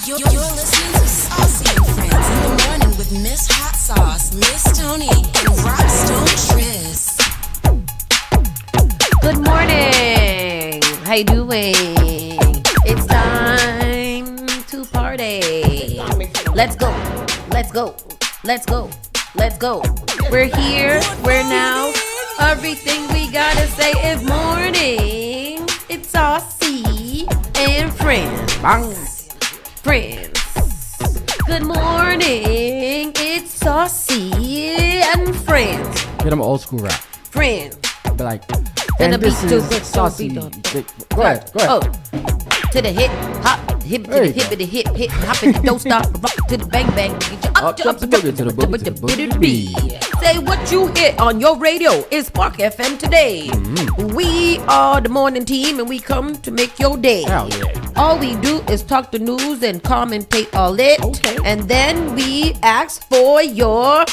You're listening to Saucy and Friends in the morning with Miss Hot Sauce, Miss Tony, and Rockstone Triss. Good morning. How you doing? It's time to party. Let's go. Let's go. Let's go. Let's go. We're here. We're now. Everything we gotta say is morning. It's Saucy and Friends. Bang. Friends. Good morning. It's Saucy and Friends. Get them old school rap. Friends. But like, And the this beat is too good, Saucy. so Go ahead. Oh, to the hip, hop, hip to There the you hip, go. to the hip, hip, hop it, don't stop, rock to the bang bang, get you Up, jump the boogie to the boogie to the boogie to the beat. Say what you hit on your radio is Spark FM today. Mm-hmm. We are the morning team and we come to make your day. Hell yeah. All we do is talk the news and commentate all it. Okay. And then we ask for your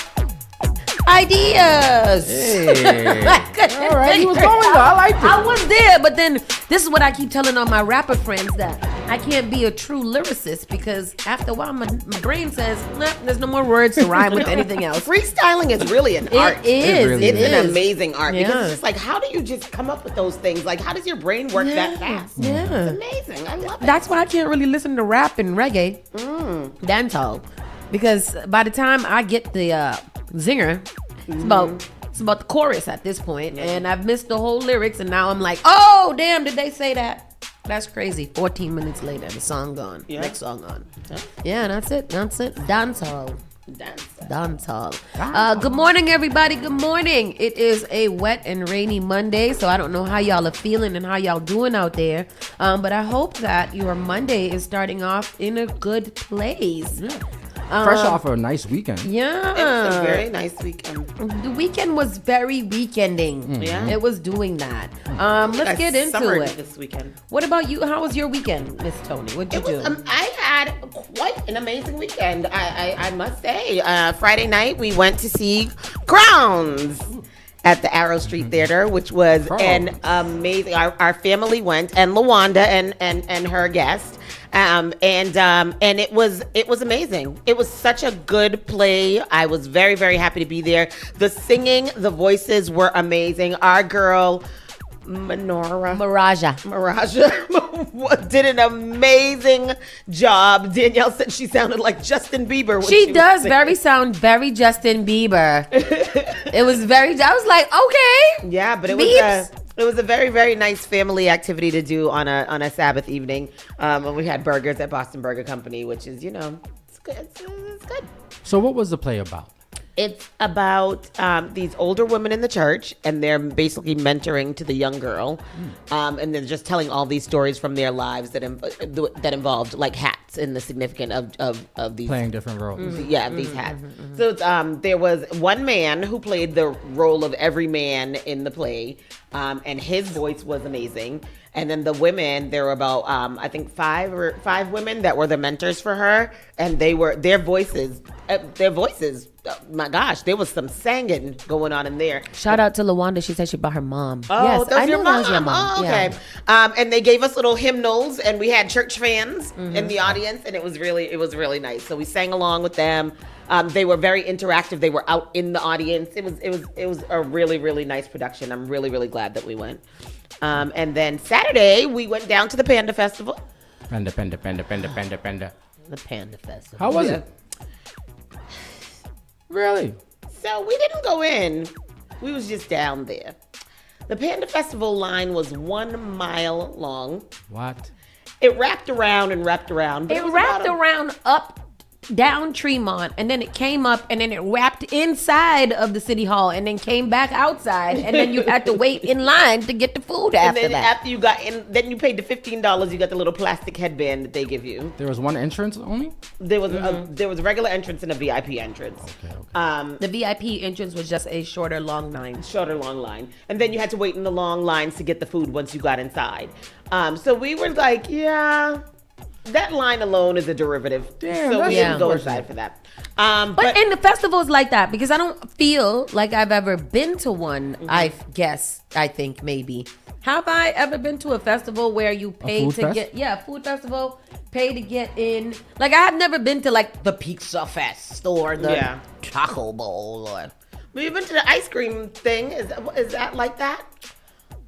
ideas. Hey. All right, you was going there. I liked it. I was there, but then this is what I keep telling all my rapper friends, that I can't be a true lyricist because after a while my brain says, nah, there's no more words to rhyme with anything else. Freestyling is really an art. It is. really It is. It's is. an amazing art because Yeah. it's just like, how do you just come up with those things? Like, how does your brain work that fast? Yeah. It's amazing. I love it. That's why I can't really listen to rap and reggae, dancehall, because by the time I get the zinger, it's about the chorus at this point, and I've missed the whole lyrics, and now I'm like, oh damn, did they say that? That's crazy. 14 minutes later, the song gone. Yeah. Next song on. Yeah, that's it. That's it. Dancehall. Dancehall. Good morning, everybody. Good morning. It is a wet and rainy Monday, so I don't know how y'all are feeling and how y'all doing out there. But I hope that your Monday is starting off in a good place. Yeah. Fresh off a nice weekend. Yeah. It was a very nice weekend. The weekend was very weekending. Yeah. It was doing that. Let's I get into summered it. this weekend. What about you? How was your weekend, Miss Tony? What'd you It was, do? I had quite an amazing weekend. I must say. Friday night we went to see Crowns at the Arrow Street Theater, which was an amazing. Our family went, and LaWanda and her guest. And it was amazing. It was such a good play. I was very, very happy to be there. The singing, the voices were amazing. Our girl Maraja. Maraja did an amazing job. Danielle said she sounded like Justin Bieber. When She does was sound very Justin Bieber. It was very. I was like, okay. Yeah, but it Beeps. was a very, very nice family activity to do on a Sabbath evening. And we had burgers at Boston Burger Company, which is, it's good. It's good. So what was the play about? It's about these older women in the church, and they're basically mentoring to the young girl, and they're just telling all these stories from their lives that involved like hats and the significance of these Playing different roles. these hats. So there was one man who played the role of every man in the play, and his voice was amazing. And then the women, there were about I think five women that were the mentors for her, and their voices. My gosh, there was some singing going on in there. Shout out to LaWanda. She said she brought her mom. Oh, yes, that was your know mom. that was your mom. Oh, okay. Yeah. And they gave us little hymnals, and we had church fans in the audience, and it was really nice. So we sang along with them. They were very interactive. They were out in the audience. It was a really, really nice production. I'm really, really glad that we went. And then Saturday we went down to the Panda Festival. Panda. The Panda Festival. How was it? Really? So we didn't go in. We was just down there. The Panda Festival line was 1 mile long. What? It wrapped around and wrapped around. But It was wrapped about around up, down Tremont, and then it came up, and then it wrapped inside of the city hall, and then came back outside, and then you had to wait in line to get the food And after then that. after you got in, then you paid the $15. You got the little plastic headband that they give you. There was one entrance only? There was a regular entrance and a VIP entrance. Okay. The VIP entrance was just a shorter, long line. Shorter long line, and then you had to wait in the long lines to get the food once you got inside. So we were like, yeah, that line alone is a derivative. Damn, so that's we didn't go unfortunate. inside for that. But in the festivals like that, because I don't feel like I've ever been to one, I think maybe. Have I ever been to a festival where you pay food to fest? get food festival, pay to get in? Like I have never been to like the Pizza Fest or the Taco Bowl or But you've been to the ice cream thing. Is that like that?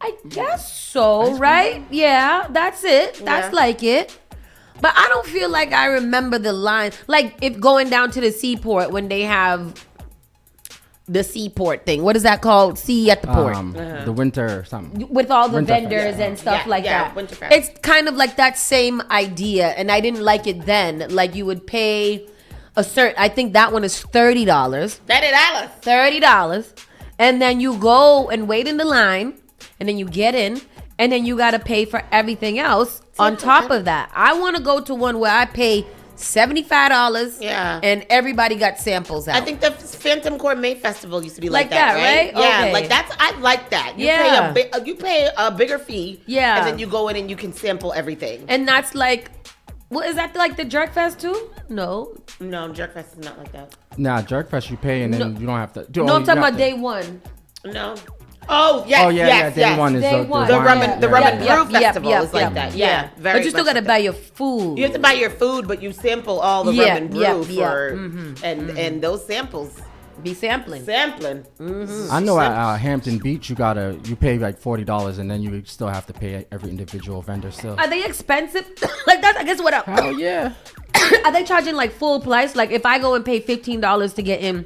I guess so, right? Yeah, that's it. That's Yeah. like it. But I don't feel like I remember the line. Like if going down to the seaport when they have the seaport thing. What is that called? Sea at the port. The winter or something. With all the Winterfest. vendors and stuff Yeah, like yeah, that. Winterfest. It's kind of like that same idea, and I didn't like it then. Like you would pay a certain. I think that one is $30. $30. $30, and then you go and wait in the line, and then you get in, and then you got to pay for everything else on top of that. I want to go to one where I pay $75. Yeah. And everybody got samples out. I think the Phantom Gourmet Festival used to be like, Like that, right? Yeah, Okay. like I like that. You Yeah. you pay a bigger fee. Yeah. And then you go in and you can sample everything. And that's like, well, is that like the Jerk Fest too? No. No, Jerkfest is not like that. Nah, Jerkfest you pay and then you don't have to. No, I'm talking about day one. No. Oh, yes, Oh yeah, yes, day yes. one is Day the one. The wine. rum and the rum and brew Yep, yep, festival yep, is like yep. that. Yeah, very But you still much got to like buy that. your food. You have to buy your food, but you sample all the Yeah, rum and brew yep, for yep. and those samples Be sampling. sampling. I know at Hampton Beach you pay like $40 and then you still have to pay every individual vendor still. Are they expensive? Like that's I guess what Hell yeah. are they charging like full price? Like if I go and pay $15 to get in,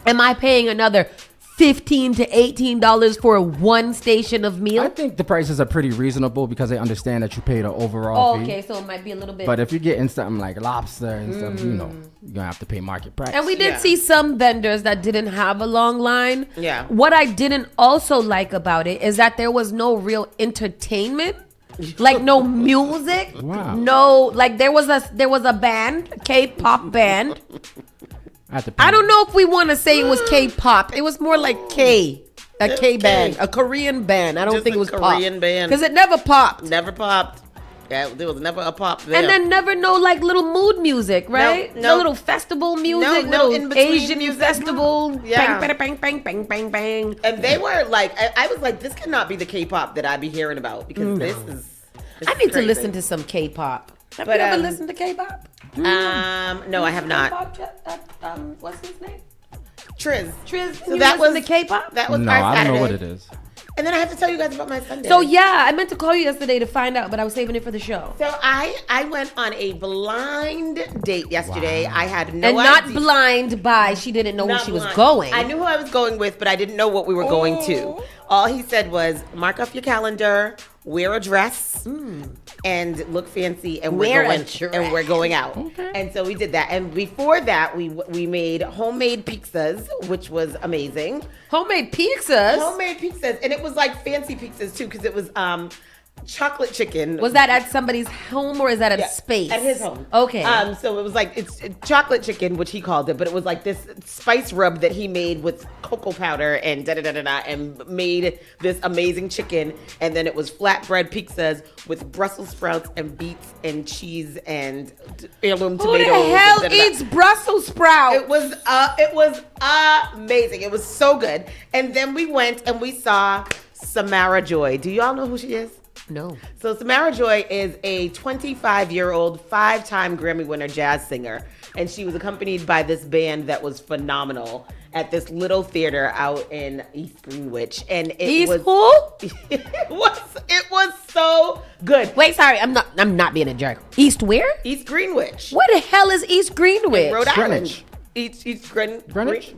am I paying another $15 to $18 for one station of meal? I think the prices are pretty reasonable because they understand that you pay the overall fee. Okay, so it might be a little bit. But if you're getting something like lobster and stuff, you're gonna have to pay market price. And we did Yeah. see some vendors that didn't have a long line. Yeah. What I didn't also like about it is that there was no real entertainment. Like no music. Wow. No, like there was a band, K-pop band. I don't know if we want to say it was K-pop. It was more like a K band, a Korean band. I don't Just think a it was Korean band. because it never popped. Never popped. Yeah, there was never a pop there. And then never no like little mood music, right? no. little festival music, No little in-between Asian music. festival. Yeah. Bang, bang, bang, bang, bang, bang. And they were like, I was like, this cannot be the K-pop that I be hearing about because this is. I need to listen to some K-pop. Have But, you ever um, listened to K-pop? No, I have not. K-pop, what's his name? Triz. Triz. So You that was listen to K-pop. That was No, our I don't know what Saturday. it is. And then I have to tell you guys about my Sunday. So yeah, I meant to call you yesterday to find out, but I was saving it for the show. So I went on a blind date yesterday. Wow. I had no And not idea. blind by she didn't know who Not she was blind. going. I knew who I was going with, but I didn't know what we were going to. All he said was, mark off your calendar, wear a dress, and look fancy, and Wear a we're going out. Okay. And so we did that. And before that, we made homemade pizzas, which was amazing. Homemade pizzas. Homemade pizzas, and it was like fancy pizzas too, because it was chocolate chicken. Was that at somebody's home or is that at Yeah, space? at his home. Okay. So it was like it's chocolate chicken, which he called it, but it was like this spice rub that he made with cocoa powder and da da da da da, and made this amazing chicken. And then it was flatbread pizzas with Brussels sprouts and beets and cheese and heirloom Who tomatoes. the hell and da-da-da. eats Brussels sprouts? It was amazing. It was so good. And then we went and we saw Samara Joy. Do y'all know who she is? No. So Samara Joy is a 25-year-old, 5-time Grammy winner jazz singer. And she was accompanied by this band that was phenomenal at this little theater out in East Greenwich. And it was who? it was so good. Wait, sorry, I'm not being a jerk. East where? East Greenwich. Where the hell is East Greenwich? Rhode Island. Greenwich. East Greenwich?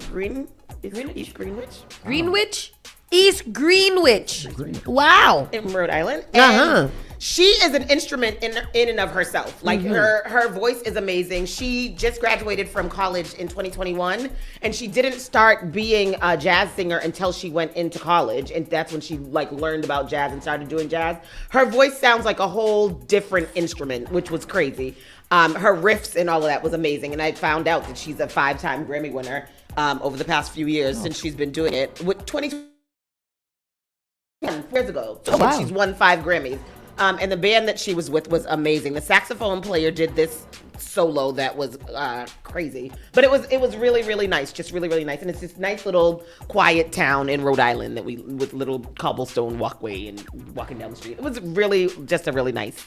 East Greenwich. Greenwich? East Greenwich. Greenwich. Wow. In Rhode Island. Uh-huh. And she is an instrument in and of herself. Like her voice is amazing. She just graduated from college in 2021, and she didn't start being a jazz singer until she went into college, and that's when she like learned about jazz and started doing jazz. Her voice sounds like a whole different instrument, which was crazy. Her riffs and all of that was amazing, and I found out that she's a 5-time Grammy winner over the past few years since she's been doing it. With years ago. Oh, wow. She's won 5 Grammys. And the band that she was with was amazing. The saxophone player did this solo that was crazy. But it was really, really nice. Just really, really nice. And it's this nice little quiet town in Rhode Island with little cobblestone walkway and walking down the street. It was really just a really nice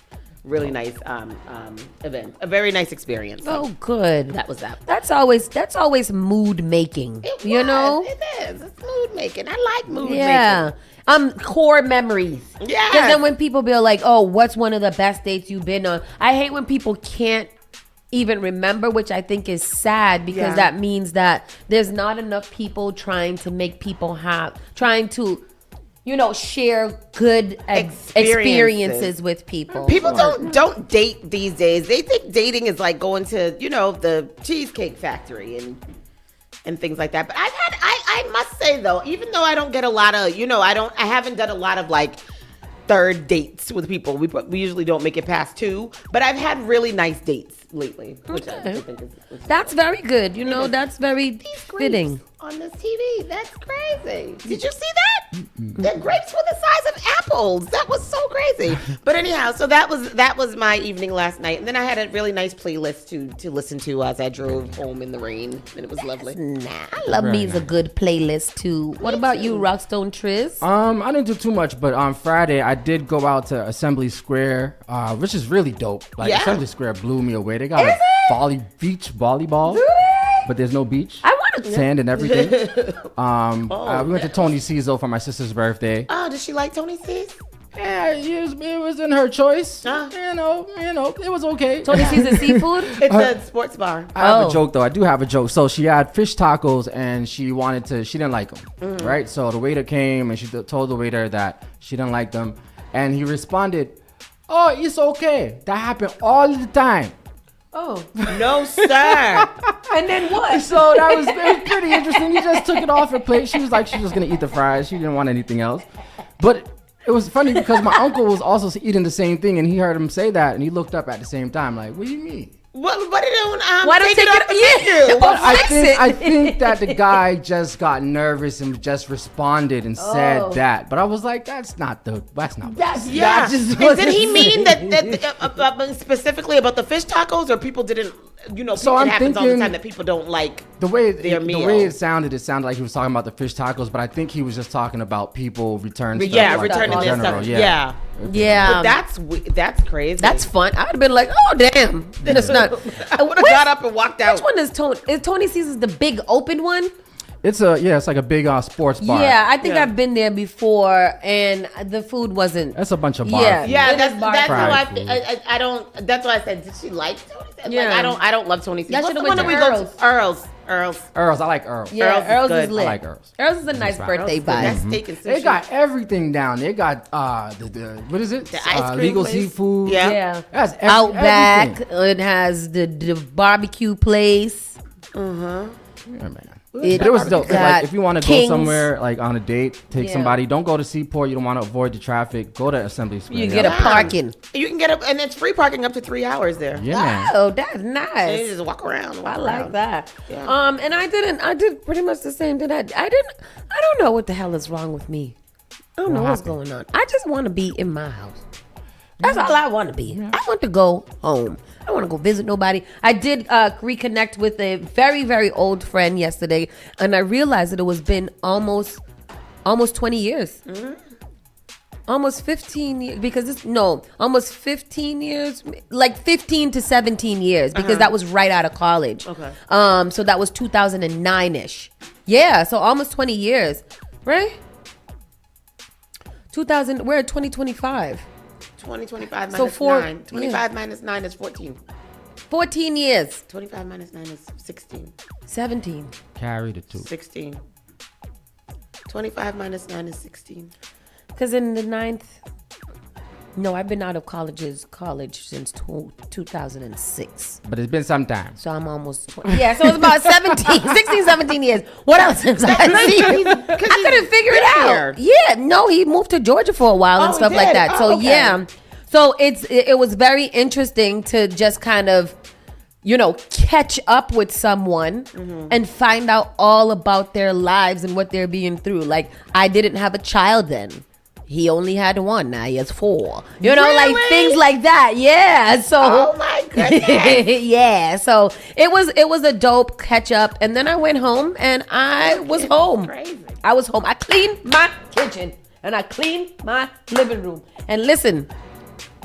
event. A very nice experience. Oh, good. That was that. That's always mood making. It you was. know? It is. It's mood making. I like mood Yeah. making. Core memories. Yeah. Because then when people be like, oh, what's one of the best dates you've been on? I hate when people can't even remember, which I think is sad because that means that there's not enough people trying to share good experiences with people. People don't date these days. They think dating is like going to, the Cheesecake Factory and things like that. But I must say though, even though I don't get a lot of, I haven't done a lot of like third dates with people. We usually don't make it past 2, but I've had really nice dates lately, which I think is That's very good. That's very fitting. grapes on this TV. That's crazy. Did you see that? The grapes were the size of apples. That was so crazy. But anyhow, so that was my evening last night, and then I had a really nice playlist to listen to as I drove home in the rain, and it was lovely. I love me a good playlist too. What about you, Rockstone Triz? I didn't do too much, but on Friday I did go out to Assembly Square, which is really dope. Like Assembly Square blew me away. They got beach volleyball, but there's no beach. I want to sand and everything. We went to Tony C's for my sister's birthday. Oh, did she like Tony C's? Yeah, it was in her choice. You know, it was okay. Tony C's is seafood? It's a sports bar. I have a joke though. I do have a joke. So she had fish tacos and she didn't like them, right? So the waiter came and she told the waiter that she didn't like them, and he responded, "Oh, it's okay. That happened all the time." Oh. No, sir. And then what? So it was pretty interesting. He just took it off her plate. She was like, she was gonna eat the fries. She didn't want anything else. But it was funny because my uncle was also eating the same thing, and he heard him say that, and he looked up at the same time, like, "What do you mean?" Why don't take take it off the menu? But I think that the guy just got nervous and just responded and said that. But I was like, that's not. Yeah. And Did he mean that specifically about the fish tacos, or people didn't? So it I'm happens all the thinking time that people don't like the way their meal. The way it sounded like he was talking about the fish tacos, but I think he was just talking about people returning stuff. Yeah, like, returning in their general. stuff. Yeah. But that's crazy. That's fun. I'd have been like, oh, damn. That's not. I would have got up and walked out. Which one is Tony? Is Tony C's the big open one? It's like a big sports bar. Yeah, I think I've been there before, and the food wasn't. That's a bunch of bar. Yeah, that's how I don't. That's why I said, did she like Tony C's? Yeah. Like, I don't love Tony C's. Y'all What's should've the one that went we to go to? Earl's. I like Earl's. Yeah, Earl's Earl's is is lit. I like Earl's. Earl's is a nice birthday Earl's vibe. That's steak and sushi. They got everything down. They got the what is it? The ice cream legal place. seafood. Yeah. That's Outback. everything. It has the barbecue place. Yeah, man. But It it was dope. got Like, if you want to go King's. somewhere like on a date, take Yeah. somebody. Don't go to Seaport. You don't want to avoid the traffic. Go to Assembly Square. You get a parking. You can get and it's free parking up to 3 hours there. Yeah, man. Oh, that's And you nice. just walk around. I like that. Yeah. And I did pretty much the same. I don't know what the hell is wrong with me. I don't know what's going on. I just want to be in my house. That's all I want to be. I want to go home. I don't want to go visit nobody. I did reconnect with a very, very old friend yesterday, and I realized that it was been almost 20 years. Almost 15 years, because almost 15 years, like 15 to 17 years, because that was right out of college. Okay. So that was 2009-ish. Yeah, so almost 20 years, right? 2000, we're at 2025. 2025 So minus 9. 25 minus 9 is 14. 14 years. 25 minus 9 is 16. 17. Carry the 2. 16. 25 minus 9 is 16. Because in the 9th, no, I've been out of college since 2006. But it's been some time. So I'm almost 20. Yeah, so it's about 16, 17 years. What else has I seen? I couldn't figure it out. Yeah, no, he moved to Georgia for a while and stuff like that. So yeah. So it was very interesting to just kind of, catch up with someone and find out all about their lives and what they're being through. Like, I didn't have a child then. he only had one. Now he has 4. You know, like Really? things like that. Yeah. So. Oh my goodness. Yeah. So it was a dope catch up, and then I went home and I was home. Crazy. I was home. I cleaned my kitchen and I cleaned my living room. And listen,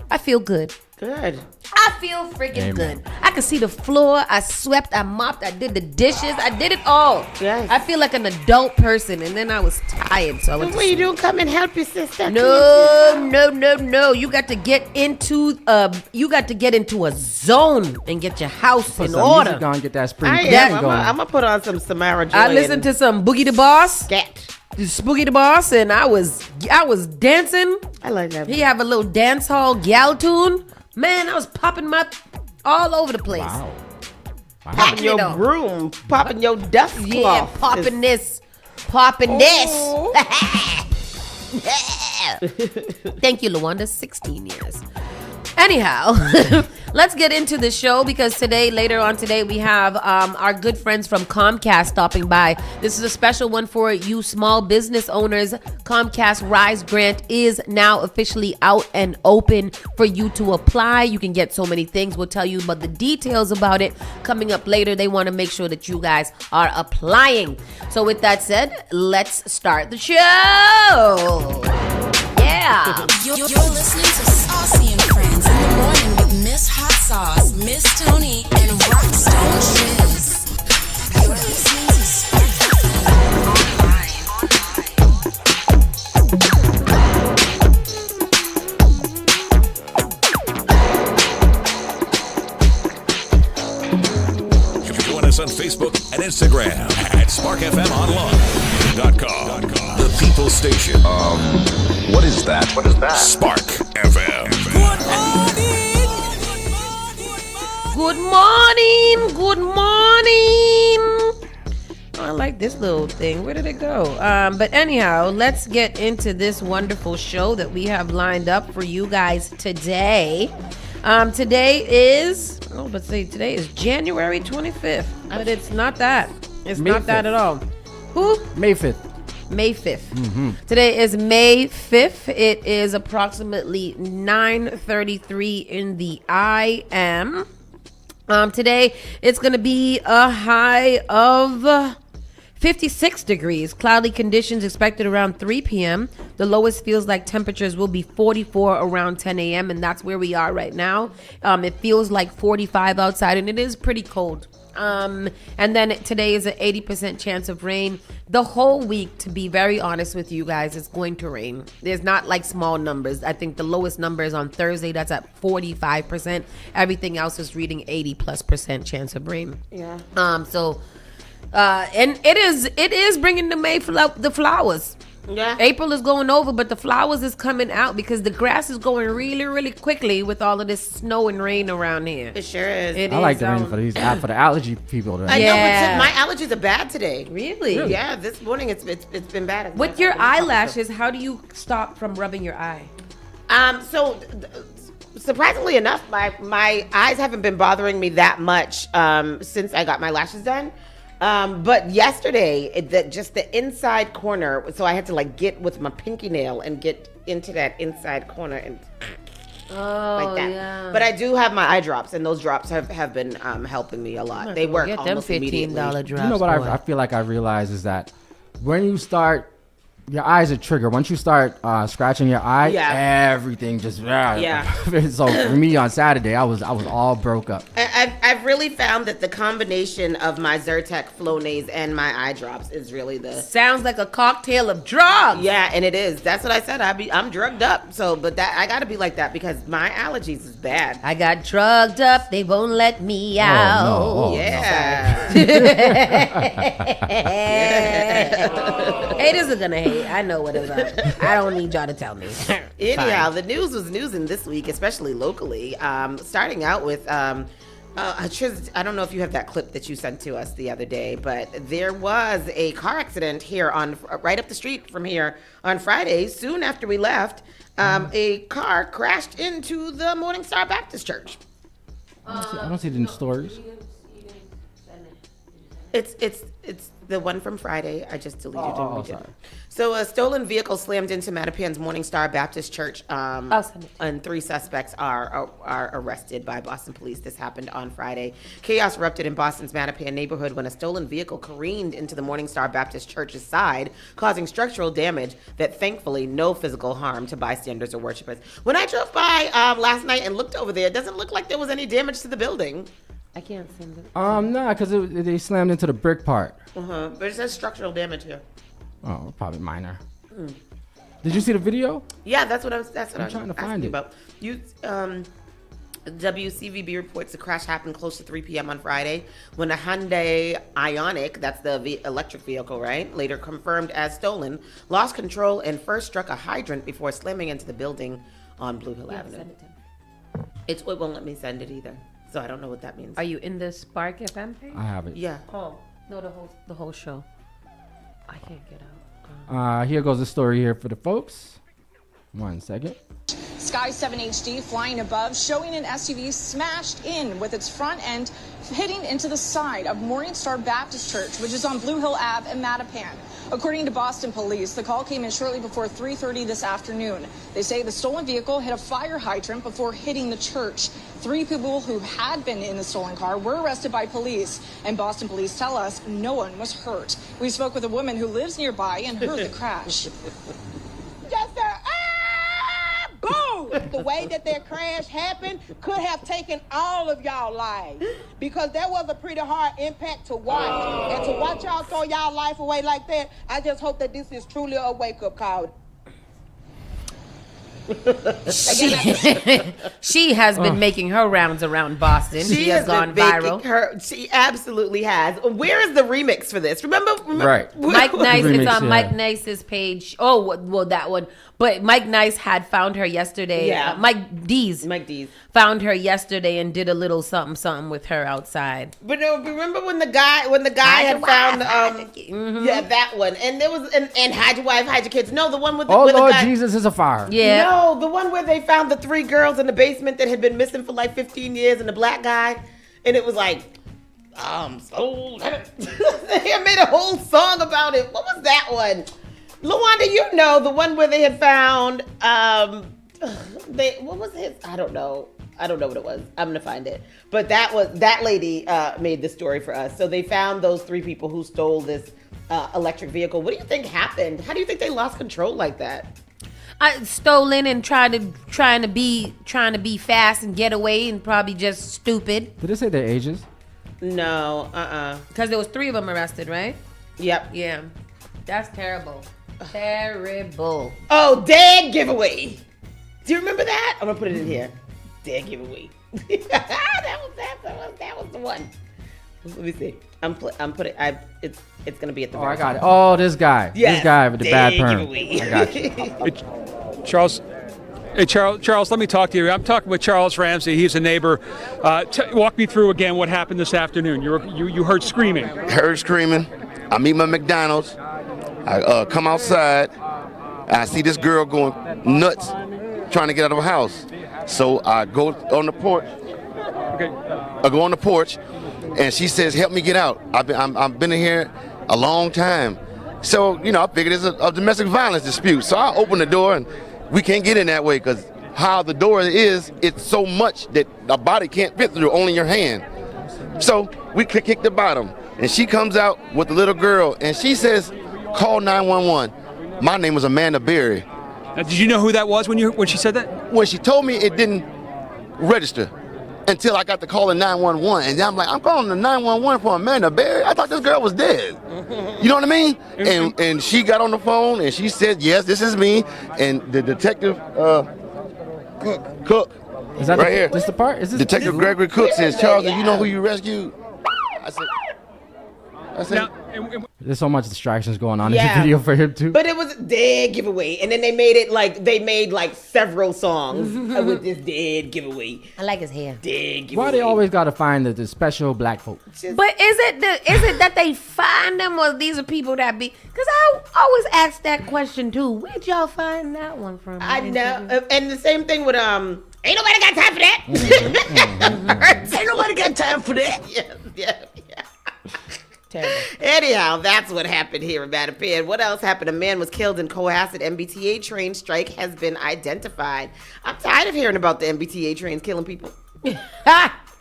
I feel good. Good. I feel freaking good. I could see the floor. I swept. I mopped. I did the dishes. I did it all. Yes. I feel like an adult person. And then I was tired, so I went to What are you sleep. doing? Come and help your sister. No. You got to get into a zone and get your house Put in some order. music on, get that spring I cleaning am. going. I'm gonna put on some Samara Joy. I listened to some Boogie the Boss, Scat. Spooky the Boss, and I was dancing. I like that. He have a little dance hall gal tune. Man, I was popping my all over the place. Wow. Popping your know. broom, popping your dust Yeah, cloth. popping this, popping this. Thank you, Luanda. 16 years. Anyhow, let's get into the show because later on today, we have our good friends from Comcast stopping by. This is a special one for you small business owners. Comcast Rise Grant is now officially out and open for you to apply. You can get so many things. We'll tell you about the details about it coming up later. They want to make sure that you guys are applying. So with that said, let's start the show. Yeah. You're listening to Saucy and Friends in the morning with Miss Hot Sauce, Miss Tony, and Rockstone Triz. You're listening to Spark Join us on Facebook and Instagram at SparkFMOnline.com. The People Station. What is that? What is that? Spark FM. Good morning. Good morning. Oh, I like this little thing. Where did it go? But anyhow, let's get into this wonderful show that we have lined up for you guys today. Today is January 25th, but it's not that. It's May not that 5th. at all. Who? May 5th. May 5th. Today is May 5th. It is approximately 9:33 in the IM. Today it's going to be a high of 56 degrees. Cloudy conditions expected around 3 p.m. The lowest feels like temperatures will be 44 around 10 a.m. and that's where we are right now. It feels like 45 outside and it is pretty cold. And then today is an 80% chance of rain. The whole week, to be very honest with you guys, it's going to rain. There's not like small numbers. I think the lowest number is on Thursday. That's at 45%. Everything else is reading 80+% chance of rain. Yeah. And it is bringing the the flowers. Yeah. April is going over, but the flowers is coming out because the grass is going really, really quickly with all of this snow and rain around here. It sure is. It I like is, the rain for the allergy people. I Yeah. know, but my allergies are bad today. Really? Yeah, this morning it's been bad. With your eyelashes, how do you stop from rubbing your eye? Surprisingly enough, my eyes haven't been bothering me that much since I got my lashes done. But yesterday, just the inside corner, so I had to like get with my pinky nail and get into that inside corner and like that. Yeah. But I do have my eye drops, and those drops have been helping me a lot. They work Get them almost immediately. $15 drops. You know what boy. I feel like I realize is that when you start, your eye's a trigger. Once you start scratching your eye, everything just So for me on Saturday, I was all broke up. I've really found that the combination of my Zyrtec Flonase and my eye drops is really the Sounds like a cocktail of drugs. Yeah, and it is. That's what I said. I'm drugged up. So, but that I got to be like that because my allergies is bad. I got drugged up. They won't let me out. Oh, no. Yeah. Haters are gonna hate. I know what it's about. I don't need y'all to tell me. Anyhow, the news was newsing this week, especially locally. Starting out with, Triz, I don't know if you have that clip that you sent to us the other day, but there was a car accident here right up the street from here on Friday. Soon after we left, a car crashed into the Morning Star Baptist Church. I don't see it in stories. It's the one from Friday. I just deleted it. Oh, and redid sorry. it. So a stolen vehicle slammed into Mattapan's Morning Star Baptist Church, and 3 suspects are arrested by Boston police. This happened on Friday. Chaos erupted in Boston's Mattapan neighborhood when a stolen vehicle careened into the Morning Star Baptist Church's side, causing structural damage that thankfully no physical harm to bystanders or worshipers. When I drove by last night and looked over there, it doesn't look like there was any damage to the building. I can't send it. Nah, because they slammed into the brick part. But it says structural damage here. Oh, probably minor. Did you see the video? Yeah, that's what I'm trying to find it. about. WCVB reports the crash happened close to 3 p.m. on Friday when a Hyundai Ioniq, that's the electric vehicle, right, later confirmed as stolen, lost control and first struck a hydrant before slamming into the building on Blue Hill Avenue. Send it to me. It won't let me send it either, so I don't know what that means. Are you in the Spark FM page? I have it. Yeah. Oh, no, the whole show. I can't get out. Here goes the story here for the folks. 1 second. Sky 7 HD flying above, showing an SUV smashed in with its front end hitting into the side of Morning Star Baptist Church, which is on Blue Hill Ave in Mattapan. According to Boston police, the call came in shortly before 3:30 this afternoon. They say the stolen vehicle hit a fire hydrant before hitting the church. 3 people who had been in the stolen car were arrested by police, and Boston police tell us no one was hurt. We spoke with a woman who lives nearby and heard the crash. Yes, sir. Boom! The way that crash happened could have taken all of y'all lives, because that was a pretty hard impact to watch. And to watch y'all throw y'all life away like that, I just hope that this is truly a wake-up call. She has been making her rounds around Boston. She has gone viral. She absolutely has. Where is the remix for this? Remember? Right. Mike Nice Remix, is on yeah. Mike Nice's page. Oh, well, that one. But Mike Nice had found her yesterday. Yeah. Mike Dees found her yesterday and did a little something with her outside. But no, remember when the guy had found yeah, that one, and there was and hide your wife, hide your kids. No, the one with the Oh with Lord the guy, Jesus is a fire. Yeah. No, the one where they found the 3 girls in the basement that had been missing for like 15 years, and the black guy, and it was like, so they made a whole song about it. What was that one? LaWanda, you know, the one where they had found, what was his? I don't know what it was. I'm gonna find it. But that lady made the story for us. So they found those 3 people who stole this electric vehicle. What do you think happened? How do you think they lost control like that? I stolen and trying to be fast and get away, and probably just stupid. Did they say their ages? No, Because there was 3 of them arrested, right? Yep. Yeah. That's terrible. Terrible. Oh, dead giveaway. Do you remember that? I'm gonna put it in here. Dead giveaway. that was the one. Let me see. It's gonna be at the. Oh, I got it. Oh, this guy. Yes. This guy with the bad perm. Giveaway. I got you. Charles. Hey, Charles, let me talk to you. I'm talking with Charles Ramsey. He's a neighbor. Walk me through again what happened this afternoon. You heard screaming. Heard screaming. I'm eating my McDonald's. I come outside. I see this girl going nuts, trying to get out of her house. So I go on the porch. Okay. I go on the porch, and she says, "Help me get out. I've been in here a long time." So I figured it's a domestic violence dispute. So I open the door, and we can't get in that way because how the door is, it's so much that a body can't fit through, only your hand. So we kick the bottom, and she comes out with the little girl, and she says, "Call 911. My name was Amanda Berry." Now, did you know who that was when she said that? When she told me, it didn't register until I got the call in 911, and I'm like, I'm calling the 911 for Amanda Berry. I thought this girl was dead. You know what I mean? And she got on the phone and she said, "Yes, this is me." And the detective Cook, Is that right here. This the part? Is this Detective Gregory Cook says, "Charles, do you know who you rescued?" I said, Now, There's so much distractions going on in Yeah. the video for him too. But it was a dead giveaway, and then they made several songs with this dead giveaway. I like his hair. Dead giveaway. Why they always gotta find the special black folk? But is it that they find them, or these are people that be? Because I always ask that question too. Where'd y'all find that one from? I know, and the same thing with Ain't nobody got time for that. Ain't nobody got time for that. Yeah. Terrible. Yeah, Anyhow, that's what happened here in Mattapan. What else happened? A man was killed in Cohasset. MBTA train strike has been identified. I'm tired of hearing about the MBTA trains killing people.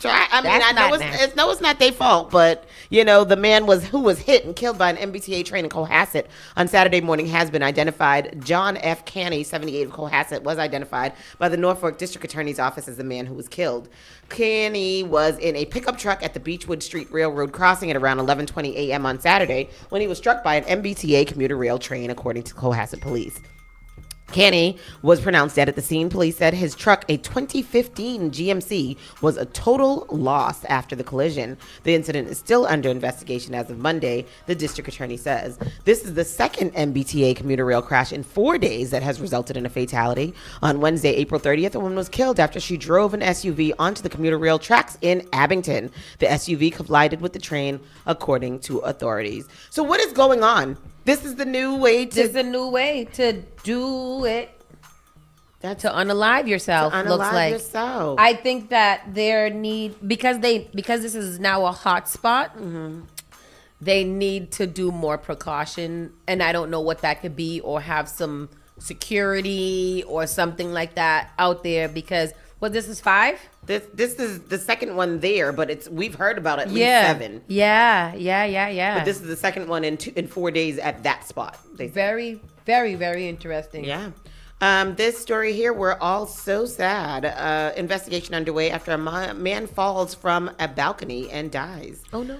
I know it's not their fault, but the man who was hit and killed by an MBTA train in Cohasset on Saturday morning has been identified. John F. Canny, 78 of Cohasset, was identified by the Norfolk District Attorney's Office as the man who was killed. Canny was in a pickup truck at the Beechwood Street Railroad crossing at around 11:20 a.m. on Saturday when he was struck by an MBTA commuter rail train, according to Cohasset police. Canny was pronounced dead at the scene. Police said his truck, a 2015 GMC, was a total loss after the collision. The incident is still under investigation as of Monday, the district attorney says. This is the second MBTA commuter rail crash in 4 days that has resulted in a fatality. On Wednesday, April 30th, a woman was killed after she drove an SUV onto the commuter rail tracks in Abington. The SUV collided with the train, according to authorities. So what is going on? This is the new way to... This is a new way to do it. To unalive yourself. Looks like. Yourself. I think that because this is now a hot spot, they need to do more precaution. And I don't know what that could be, or have some security or something like that out there, because this is 5? This is the second one there, but we've heard about at least 7. Yeah. But this is the second one in 4 days at that spot. Very, very, very interesting. Yeah. This story here, we're all so sad. Investigation underway after a man falls from a balcony and dies. Oh, no.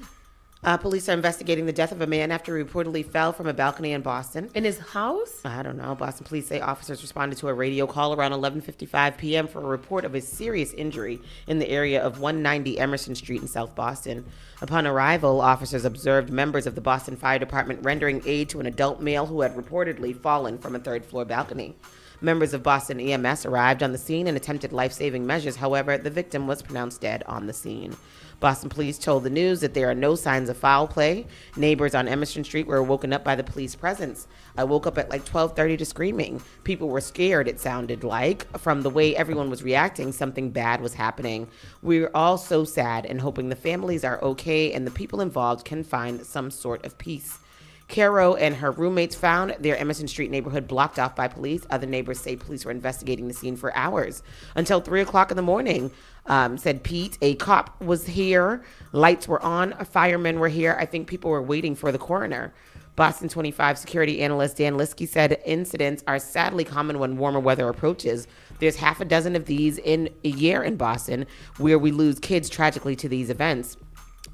Police are investigating the death of a man after he reportedly fell from a balcony in Boston. In his house? I don't know. Boston police say officers responded to a radio call around 11:55 p.m. for a report of a serious injury in the area of 190 Emerson Street in South Boston. Upon arrival, officers observed members of the Boston Fire Department rendering aid to an adult male who had reportedly fallen from a third-floor balcony. Members of Boston EMS arrived on the scene and attempted life-saving measures. However, the victim was pronounced dead on the scene. Boston police told the news that there are no signs of foul play. Neighbors on Emerson Street were woken up by the police presence. I woke up at like 12:30 to screaming. People were scared, it sounded like. From the way everyone was reacting, something bad was happening. We're all so sad and hoping the families are okay and the people involved can find some sort of peace. Caro and her roommates found their Emerson Street neighborhood blocked off by police. Other neighbors say police were investigating the scene for hours until 3 o'clock in the morning. Said Pete, a cop was here. Lights were on. Firemen were here. I think people were waiting for the coroner. Boston 25 security analyst Dan Liskey said incidents are sadly common when warmer weather approaches. There's half a dozen of these in a year in Boston where we lose kids tragically to these events.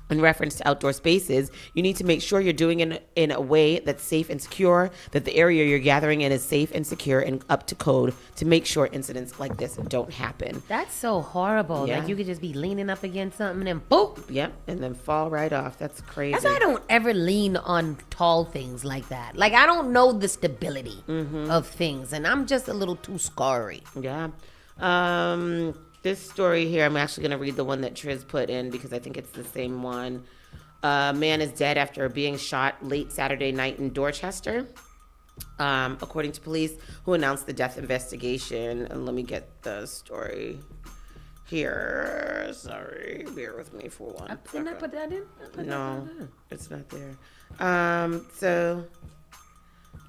In reference to outdoor spaces, you need to make sure you're doing it in a way that's safe and secure, that the area you're gathering in is safe and secure and up to code to make sure incidents like this don't happen. That's so horrible. Yeah. Like you could just be leaning up against something and boop. Yep, and then fall right off. That's crazy. That's why I don't ever lean on tall things like that. Like I don't know the stability of things, and I'm just a little too scary. Yeah. This story here, I'm actually going to read the one that Triz put in because I think it's the same one. A man is dead after being shot late Saturday night in Dorchester, according to police who announced the death investigation. And let me get the story here. Sorry, bear with me for one second. Didn't I put that in? No, it's not there. So...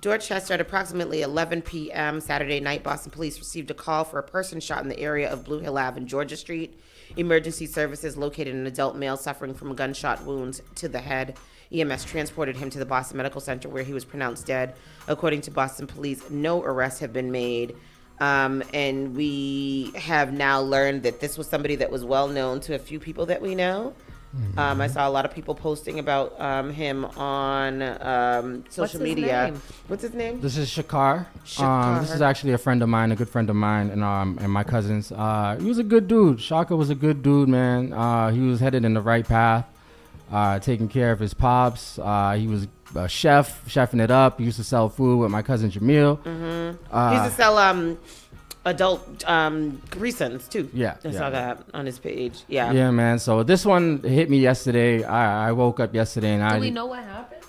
Dorchester at approximately 11 p.m. Saturday night, Boston police received a call for a person shot in the area of Blue Hill Ave and Georgia Street. Emergency services located an adult male suffering from gunshot wounds to the head. EMS transported him to the Boston Medical Center where he was pronounced dead. According to Boston police, no arrests have been made. And we have now learned that this was somebody that was well known to a few people that we know. I saw a lot of people posting about him on social media. What's his name? This is Shakar. Shakar. This is actually a friend of mine, a good friend of mine, and my cousins. He was a good dude. Shaka was a good dude, man. He was headed in the right path, taking care of his pops. He was a chefing it up. He used to sell food with my cousin Jamil. He used to sell adult Capri-Suns too. Yeah, I saw that on his page. Yeah, man. So this one hit me yesterday. I woke up yesterday and Do we know what happened?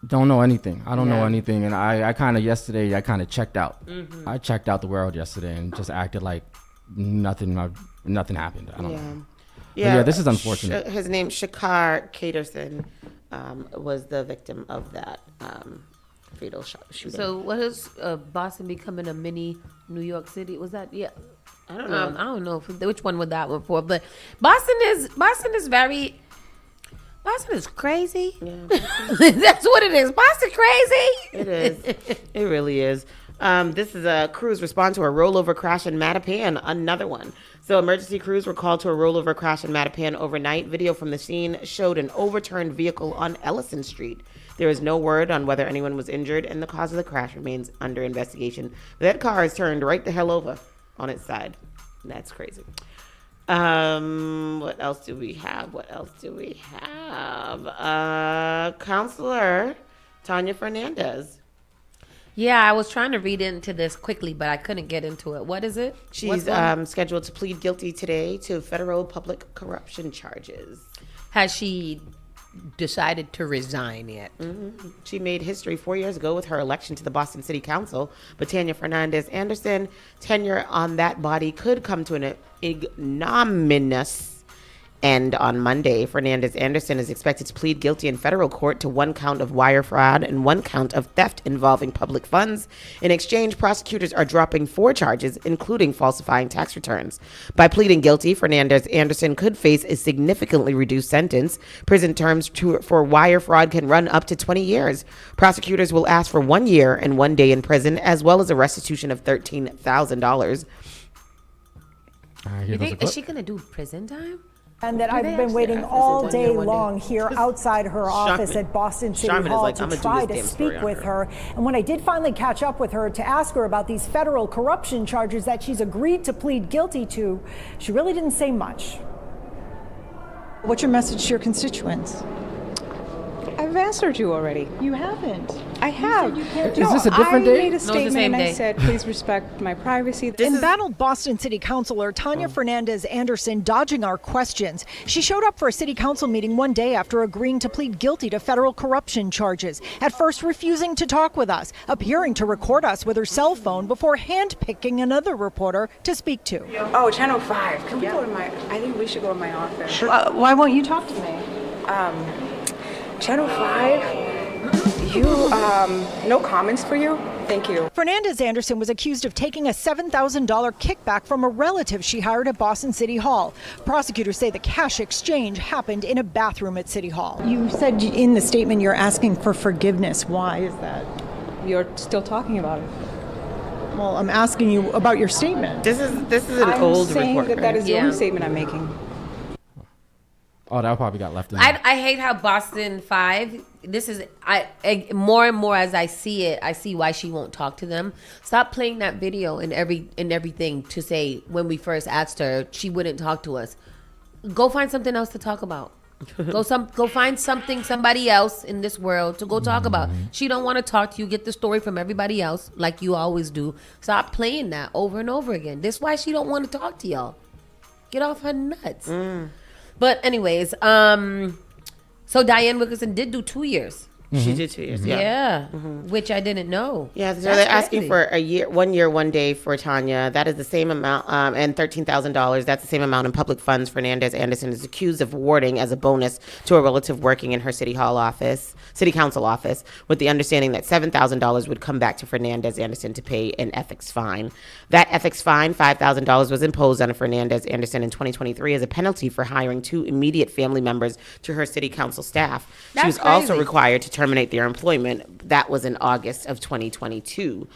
Don't know anything. I don't know anything, and I kind of checked out. I checked out the world yesterday and just acted like nothing happened. I don't know. Yeah, this is unfortunate. His name's Shakar Caterson. was the victim of that fatal shooting. So what is Boston becoming a mini New York City? Was that I don't know. I don't know which one was that one for, but Boston is crazy. Yeah. That's what it is. Boston crazy. It is. It really is. This is a crews respond to a rollover crash in Mattapan. Another one. So emergency crews were called to a rollover crash in Mattapan overnight. Video from the scene showed an overturned vehicle on Ellison Street. There is no word on whether anyone was injured, and the cause of the crash remains under investigation. That car is turned right the hell over on its side. That's crazy. What else do we have? Counselor Tanya Fernandez. Yeah, I was trying to read into this quickly, but I couldn't get into it. What is it? She's scheduled to plead guilty today to federal public corruption charges. Has she decided to resign yet? Mm-hmm. She made history 4 years ago with her election to the Boston City Council, but Tanya Fernandez Anderson tenure on that body could come to an ignominious end on Monday. Fernandez Anderson is expected to plead guilty in federal court to 1 count of wire fraud and 1 count of theft involving public funds. In exchange, prosecutors are dropping 4 charges, including falsifying tax returns. By pleading guilty, Fernandez Anderson could face a significantly reduced sentence. Prison terms for wire fraud can run up to 20 years. Prosecutors will ask for 1 year and 1 day in prison, as well as a restitution of $13,000. You think, is she going to do prison time? And that I've been waiting all day long here outside her office at Boston City Hall to try to speak with her. And when I did finally catch up with her to ask her about these federal corruption charges that she's agreed to plead guilty to, she really didn't say much. What's your message to your constituents? I've answered you already. You haven't. I have. Is this a different day? I made a statement and I said, please respect my privacy. Embattled Boston City Councilor Tanya Fernandez Anderson dodging our questions. She showed up for a city council meeting one day after agreeing to plead guilty to federal corruption charges. At first refusing to talk with us, appearing to record us with her cell phone before handpicking another reporter to speak to. Oh, Channel 5. Can we go to I think we should go to my office. Sure. Why won't you talk to me? Channel 5, no comments for you? Thank you. Fernandez Anderson was accused of taking a $7,000 kickback from a relative she hired at Boston City Hall. Prosecutors say the cash exchange happened in a bathroom at City Hall. You said in the statement you're asking for forgiveness. Why is that? You're still talking about it. Well, I'm asking you about your statement. This is an old report. I'm saying that is the only statement I'm making. Oh, that probably got left in. I hate how Boston 5. This is more and more as I see it. I see why she won't talk to them. Stop playing that video and everything to say when we first asked her she wouldn't talk to us. Go find something else to talk about. Go find somebody else in this world to go talk about. She don't want to talk to you. Get the story from everybody else like you always do. Stop playing that over and over again. This is why she don't want to talk to y'all. Get off her nuts. But anyways, so Diane Wilkerson did do 2 years. She did 2 years. Yeah. Which I didn't know. Yeah, so they're asking for a year, 1 year, 1 day for Tanya. That is the same amount, and $13,000. That's the same amount in public funds. Fernandez Anderson is accused of awarding as a bonus to a relative working in her city council office, with the understanding that $7,000 would come back to Fernandez Anderson to pay an ethics fine. That ethics fine, $5,000, was imposed on Fernandez Anderson in 2023 as a penalty for hiring 2 immediate family members to her city council staff. She was also required to terminate their employment. That was in August of 2022.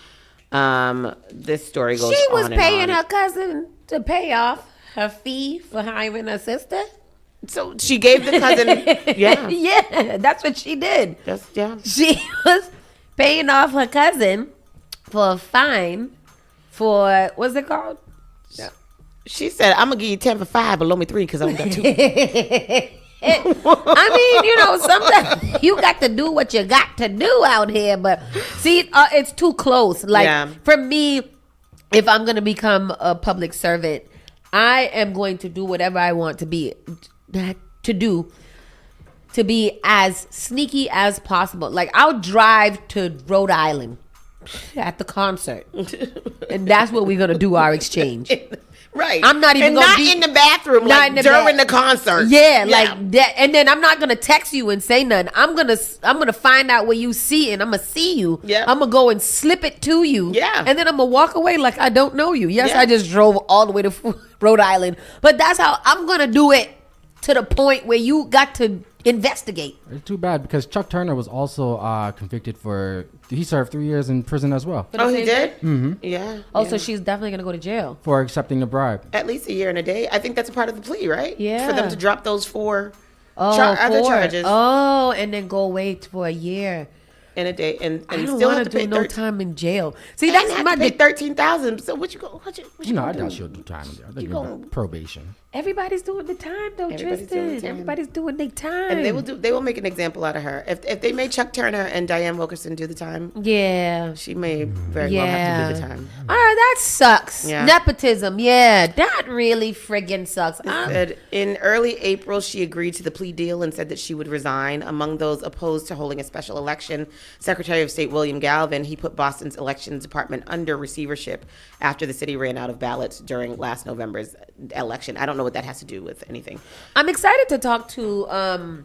This story goes on. She was paying her cousin to pay off her fee for hiring her sister. So she gave the cousin, yeah, that's what she did. She was paying off her cousin for a fine for, what's it called? She said, I'm gonna give you 10 for 5, but loan me 3 because I only got 2. I mean, sometimes you got to do what you got to do out here, but see, it's too close. Like for me, if I'm gonna become a public servant, I am going to do whatever I want to be as sneaky as possible. Like I'll drive to Rhode Island at the concert, and that's what we're gonna do our exchange. Right. I'm not even and gonna not be in the bathroom, like during the concert. Yeah, like that. And then I'm not gonna text you and say nothing. I'm gonna find out where you see, and I'm gonna see you. Yeah. I'm gonna go and slip it to you. Yeah. And then I'm gonna walk away like I don't know you. Yes, Yeah. I just drove all the way to Rhode Island, but that's how I'm gonna do it to the point where you got to investigate. It's too bad because Chuck Turner was also convicted he served 3 years in prison as well. Oh, he did? Mm-hmm. Yeah. Oh, so she's definitely gonna go to jail for accepting the bribe. At least a year and a day. I think that's a part of the plea, right? Yeah. For them to drop those four other charges. Oh, and then go away for a year. In a day, and I don't still want have to to pay do no time in jail. See, and that's have my to pay $13,000. So what you go? What you No, I gonna doubt do? she'll do time in there. I think you're probation. Everybody's doing the time though, Everybody's doing Tristan. the time. Everybody's doing their time. And they will make an example out of her. If they made Chuck Turner and Diane Wilkerson do the time, Yeah. she may very well have to do the time. All right, that sucks. Yeah. Nepotism. Yeah, that really friggin' sucks. Said in early April, she agreed to the plea deal and said that she would resign. Among those opposed to holding a special election, Secretary of State William Galvin, he put Boston's elections department under receivership after the city ran out of ballots during last November's election. I don't know what that has to do with anything. I'm excited to talk to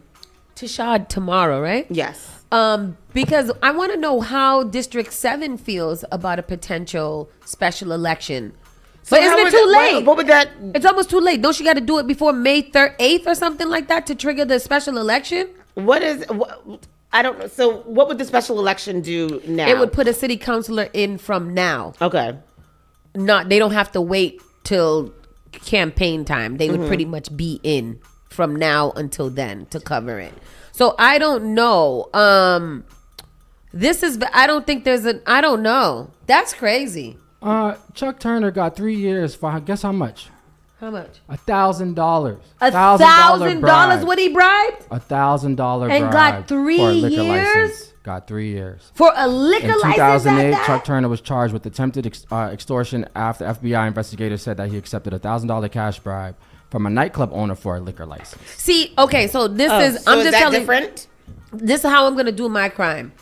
Shad tomorrow, right? Yes. Because I want to know how District 7 feels about a potential special election. So But isn't it too late? What would that? It's almost too late. Don't she got to do it before May 8th or something like that to trigger the special election? I don't know. So what would the special election do now? It would put a city councilor in from now. Okay. They don't have to wait till campaign time. They would pretty much be in from now until then to cover it. So I don't know. I don't know. That's crazy. Chuck Turner got 3 years for guess how much? How much? $1,000. $1,000 what he bribed? $1,000 bribe And got 3 for a liquor years? license. Got 3 years. For a liquor In license? 2008, Chuck Turner was charged with attempted extortion after FBI investigators said that he accepted a $1,000 cash bribe from a nightclub owner for a liquor license. See, okay, so this is So I'm is just that telling different? This is how I'm gonna do my crime.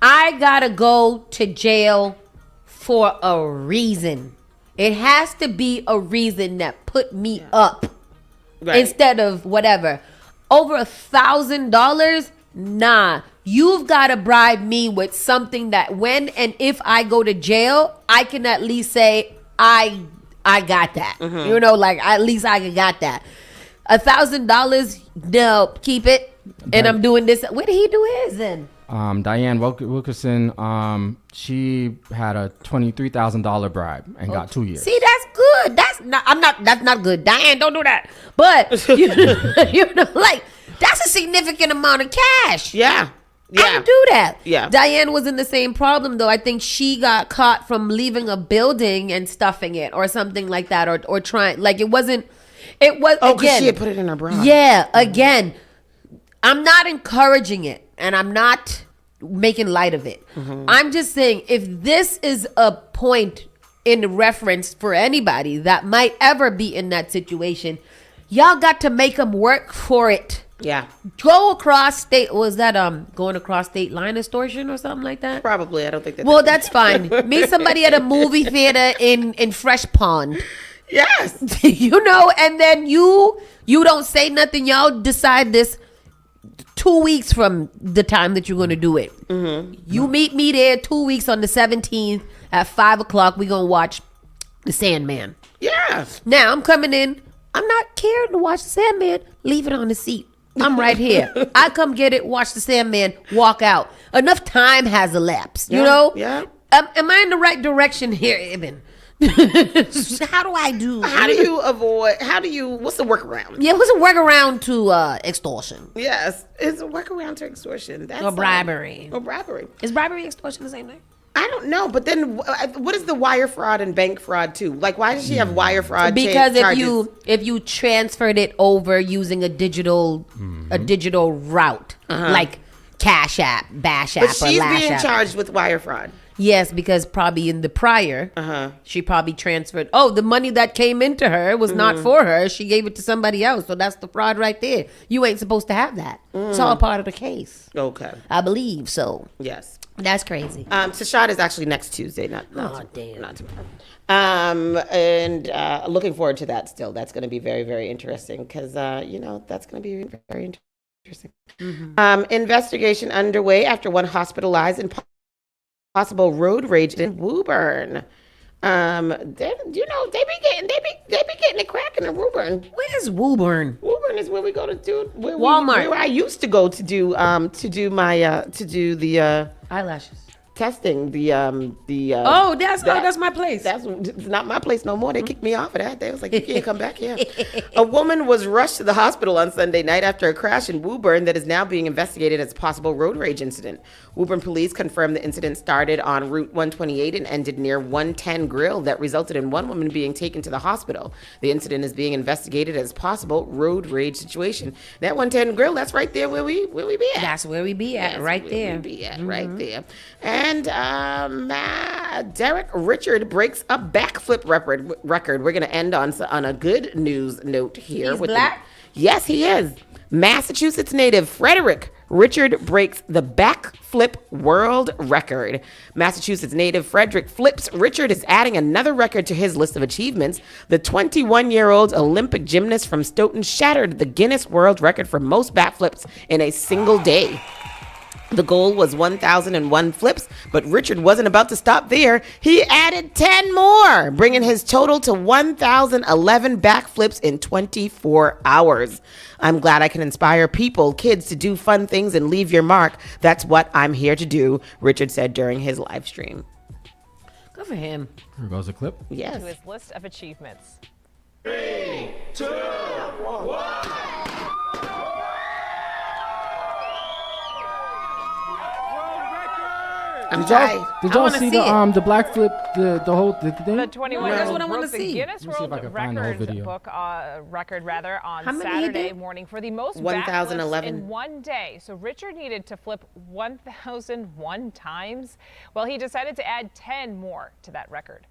I gotta go to jail for a reason. It has to be a reason that put me up instead of whatever. Over $1,000? Nah. You've got to bribe me with something that when and if I go to jail, I can at least say I got that. You know, like at least I got that. $1,000, no, keep it. And I'm doing this. Where did he do his then? Diane Wilkerson, she had a $23,000 bribe and got 2 years. See, that's good. That's not good. Diane, don't do that. But you know, like that's a significant amount of cash. Yeah. I can do that. Yeah. Diane was in the same problem though. I think she got caught from leaving a building and stuffing it or something like that, or trying like it was because she had put it in her bra. Yeah, again, I'm not encouraging it and I'm not making light of it. I'm just saying if this is a point in reference for anybody that might ever be in that situation, y'all got to make them work for it. Yeah. Go across state. Was that going across state line extortion or something like that? Probably. I don't think that. Well, that's fine. Meet somebody at a movie theater in Fresh Pond. Yes. You know, and then you don't say nothing. Y'all decide this 2 weeks from the time that you're going to do it. You meet me there 2 weeks on the 17th at 5 o'clock. We're going to watch The Sandman. Yeah. Now I'm coming in. I'm not caring to watch The Sandman. Leave it on the seat. I'm right here. I come get it, watch The Sandman, walk out. Enough time has elapsed, you know? Yeah. Am I in the right direction here, Ibn? How do I do? What's the workaround? Yeah, what's a workaround to extortion? Yes, it's a workaround to extortion. That's Or bribery. Or bribery. Is bribery extortion the same thing? I don't know, but then what is the wire fraud and bank fraud too? Like, why does she have wire fraud? Because charges? if you transferred it over using a digital route, like Cash App, Bash App, But she's or Lash being App. charged with wire fraud. Yes, because probably in the prior, she probably transferred. Oh, the money that came into her was not for her. She gave it to somebody else. So that's the fraud right there. You ain't supposed to have that. It's all part of the case. Okay. I believe so. Yes. That's crazy. Tashad is actually next Tuesday, not damn. not tomorrow. And looking forward to that still. That's going to be very, very interesting because, that's going to be very interesting. Investigation underway after one hospitalized in possible road rage in Woburn. They be getting it cracking in Woburn. Where's Woburn? Woburn is where we go to do Walmart. where I used to go to do the eyelashes testing. That's my place. It's not my place no more. They kicked me off of that. They was like, you can't come back here. A woman was rushed to the hospital on Sunday night after a crash in Woburn that is now being investigated as a possible road rage incident. Woburn police confirmed the incident started on Route 128 and ended near 110 Grill that resulted in one woman being taken to the hospital. The incident is being investigated as possible road rage situation. That 110 Grill, that's right there where we be at. That's where we be at, right there. Right there. And Derek Richard breaks a backflip record. We're going to end on a good news note here. He's black? Yes, he is. Massachusetts native Frederick Richard breaks the backflip world record. Massachusetts native Frederick Flips Richard is adding another record to his list of achievements. The 21-year-old Olympic gymnast from Stoughton shattered the Guinness World Record for most backflips in a single day. The goal was 1,001 flips, but Richard wasn't about to stop there. He added 10 more, bringing his total to 1,011 backflips in 24 hours. I'm glad I can inspire people, kids, to do fun things and leave your mark. That's what I'm here to do, Richard said during his live stream. Good for him. Here goes a clip. Yes. To his list of achievements. 3, 2, 1. I'm Did y'all see the black flip, the whole thing? The 21 That's what I want to broke the see. Guinness World Record on Saturday morning for the most backflips in one day. So Richard needed to flip 1,001 times. Well, he decided to add 10 more to that record.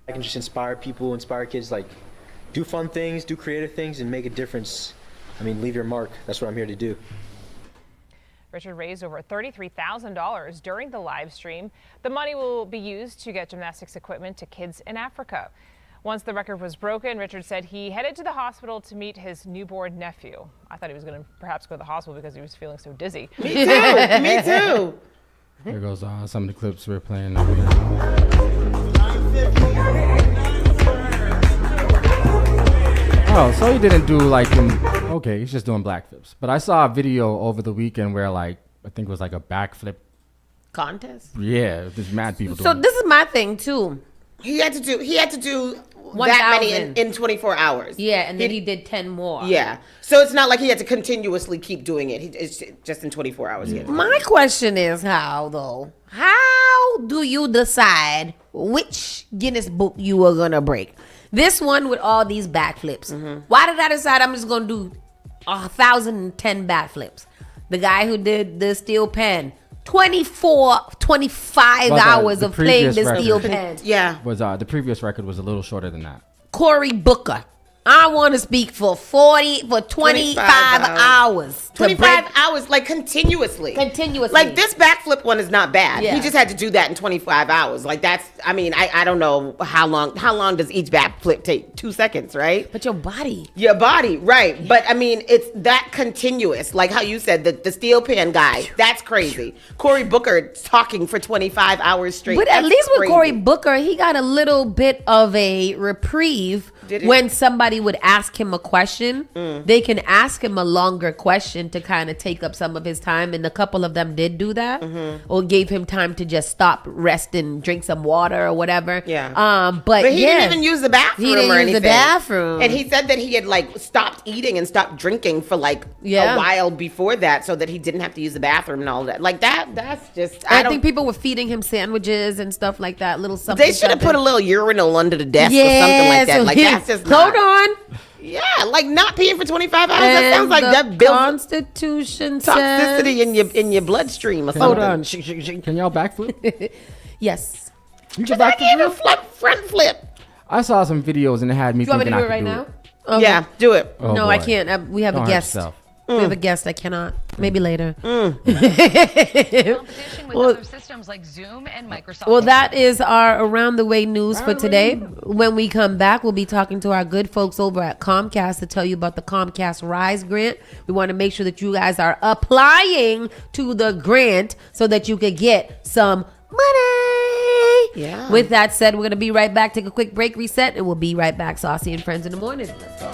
I can just inspire people, inspire kids, like do fun things, do creative things, and make a difference. I mean, leave your mark. That's what I'm here to do. Richard raised over $33,000 during the live stream. The money will be used to get gymnastics equipment to kids in Africa. Once the record was broken, Richard said he headed to the hospital to meet his newborn nephew. I thought he was going to perhaps go to the hospital because he was feeling so dizzy. Me too. Me too. Here goes some of the clips we're playing. Oh, so he didn't do okay, he's just doing black flips. But I saw a video over the weekend where I think it was like a backflip contest. Yeah, there's mad people doing So this is my thing too. He had to do 1, that many in 24 hours. Yeah, and then he did 10 more. Yeah. So it's not like he had to continuously keep doing it. It's just in 24 hours. Yeah. My question is how do you decide which Guinness book you are going to break? This one with all these backflips. Why did I decide I'm just going to do 1,010 backflips? The guy who did the steel pen, 25 hours of playing the steel pen. Yeah. Was the previous record was a little shorter than that. Cory Booker. I want to speak for 25 hours. 25 hours, like continuously. Like this backflip one is not bad. Yeah. He just had to do that in 25 hours. Like I don't know how long does each backflip take? 2 seconds, right? But your body, right. But I mean, it's that continuous. Like how you said, the steel pan guy, that's crazy. Cory Booker talking for 25 hours straight. But at least with Cory Booker, he got a little bit of a reprieve. When somebody would ask him a question, they can ask him a longer question to kind of take up some of his time. And a couple of them did do that or gave him time to just stop, rest, and drink some water or whatever. Yeah. But he didn't even use the bathroom He didn't use the bathroom. And he said that he had stopped eating and stopped drinking for a while before that so that he didn't have to use the bathroom and all that. Like that's just... I think people were feeding him sandwiches and stuff like that. Little something. They should have put a little urinal under the desk or something like that. So hold on. Yeah, like not peeing for 25 hours. That sounds like that builds Constitution toxicity in your bloodstream or something. Hold on. Can y'all backflip? Yes. You get back to a front flip. I saw some videos and it had me Do you want me thinking to do I it could right do now? it. Okay. Yeah, do it. Oh, no, boy. I can't. We have Don't a hurt guest. yourself. We have a guest. I cannot. Maybe later. Competition with other systems like Zoom and Microsoft. Well, that is our Around the Way news for today. When we come back, we'll be talking to our good folks over at Comcast to tell you about the Comcast Rise grant. We want to make sure that you guys are applying to the grant so that you could get some money. Yeah. With that said, we're going to be right back. Take a quick break, reset, and we'll be right back. Saucy and Friends in the morning. Let's go.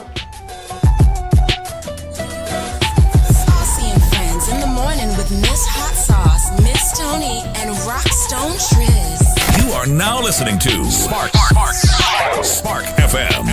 Saucy and Friends in the morning with Miss Hot Sauce, Miss Tony, and Rockstone Triz. You are now listening to Spark FM.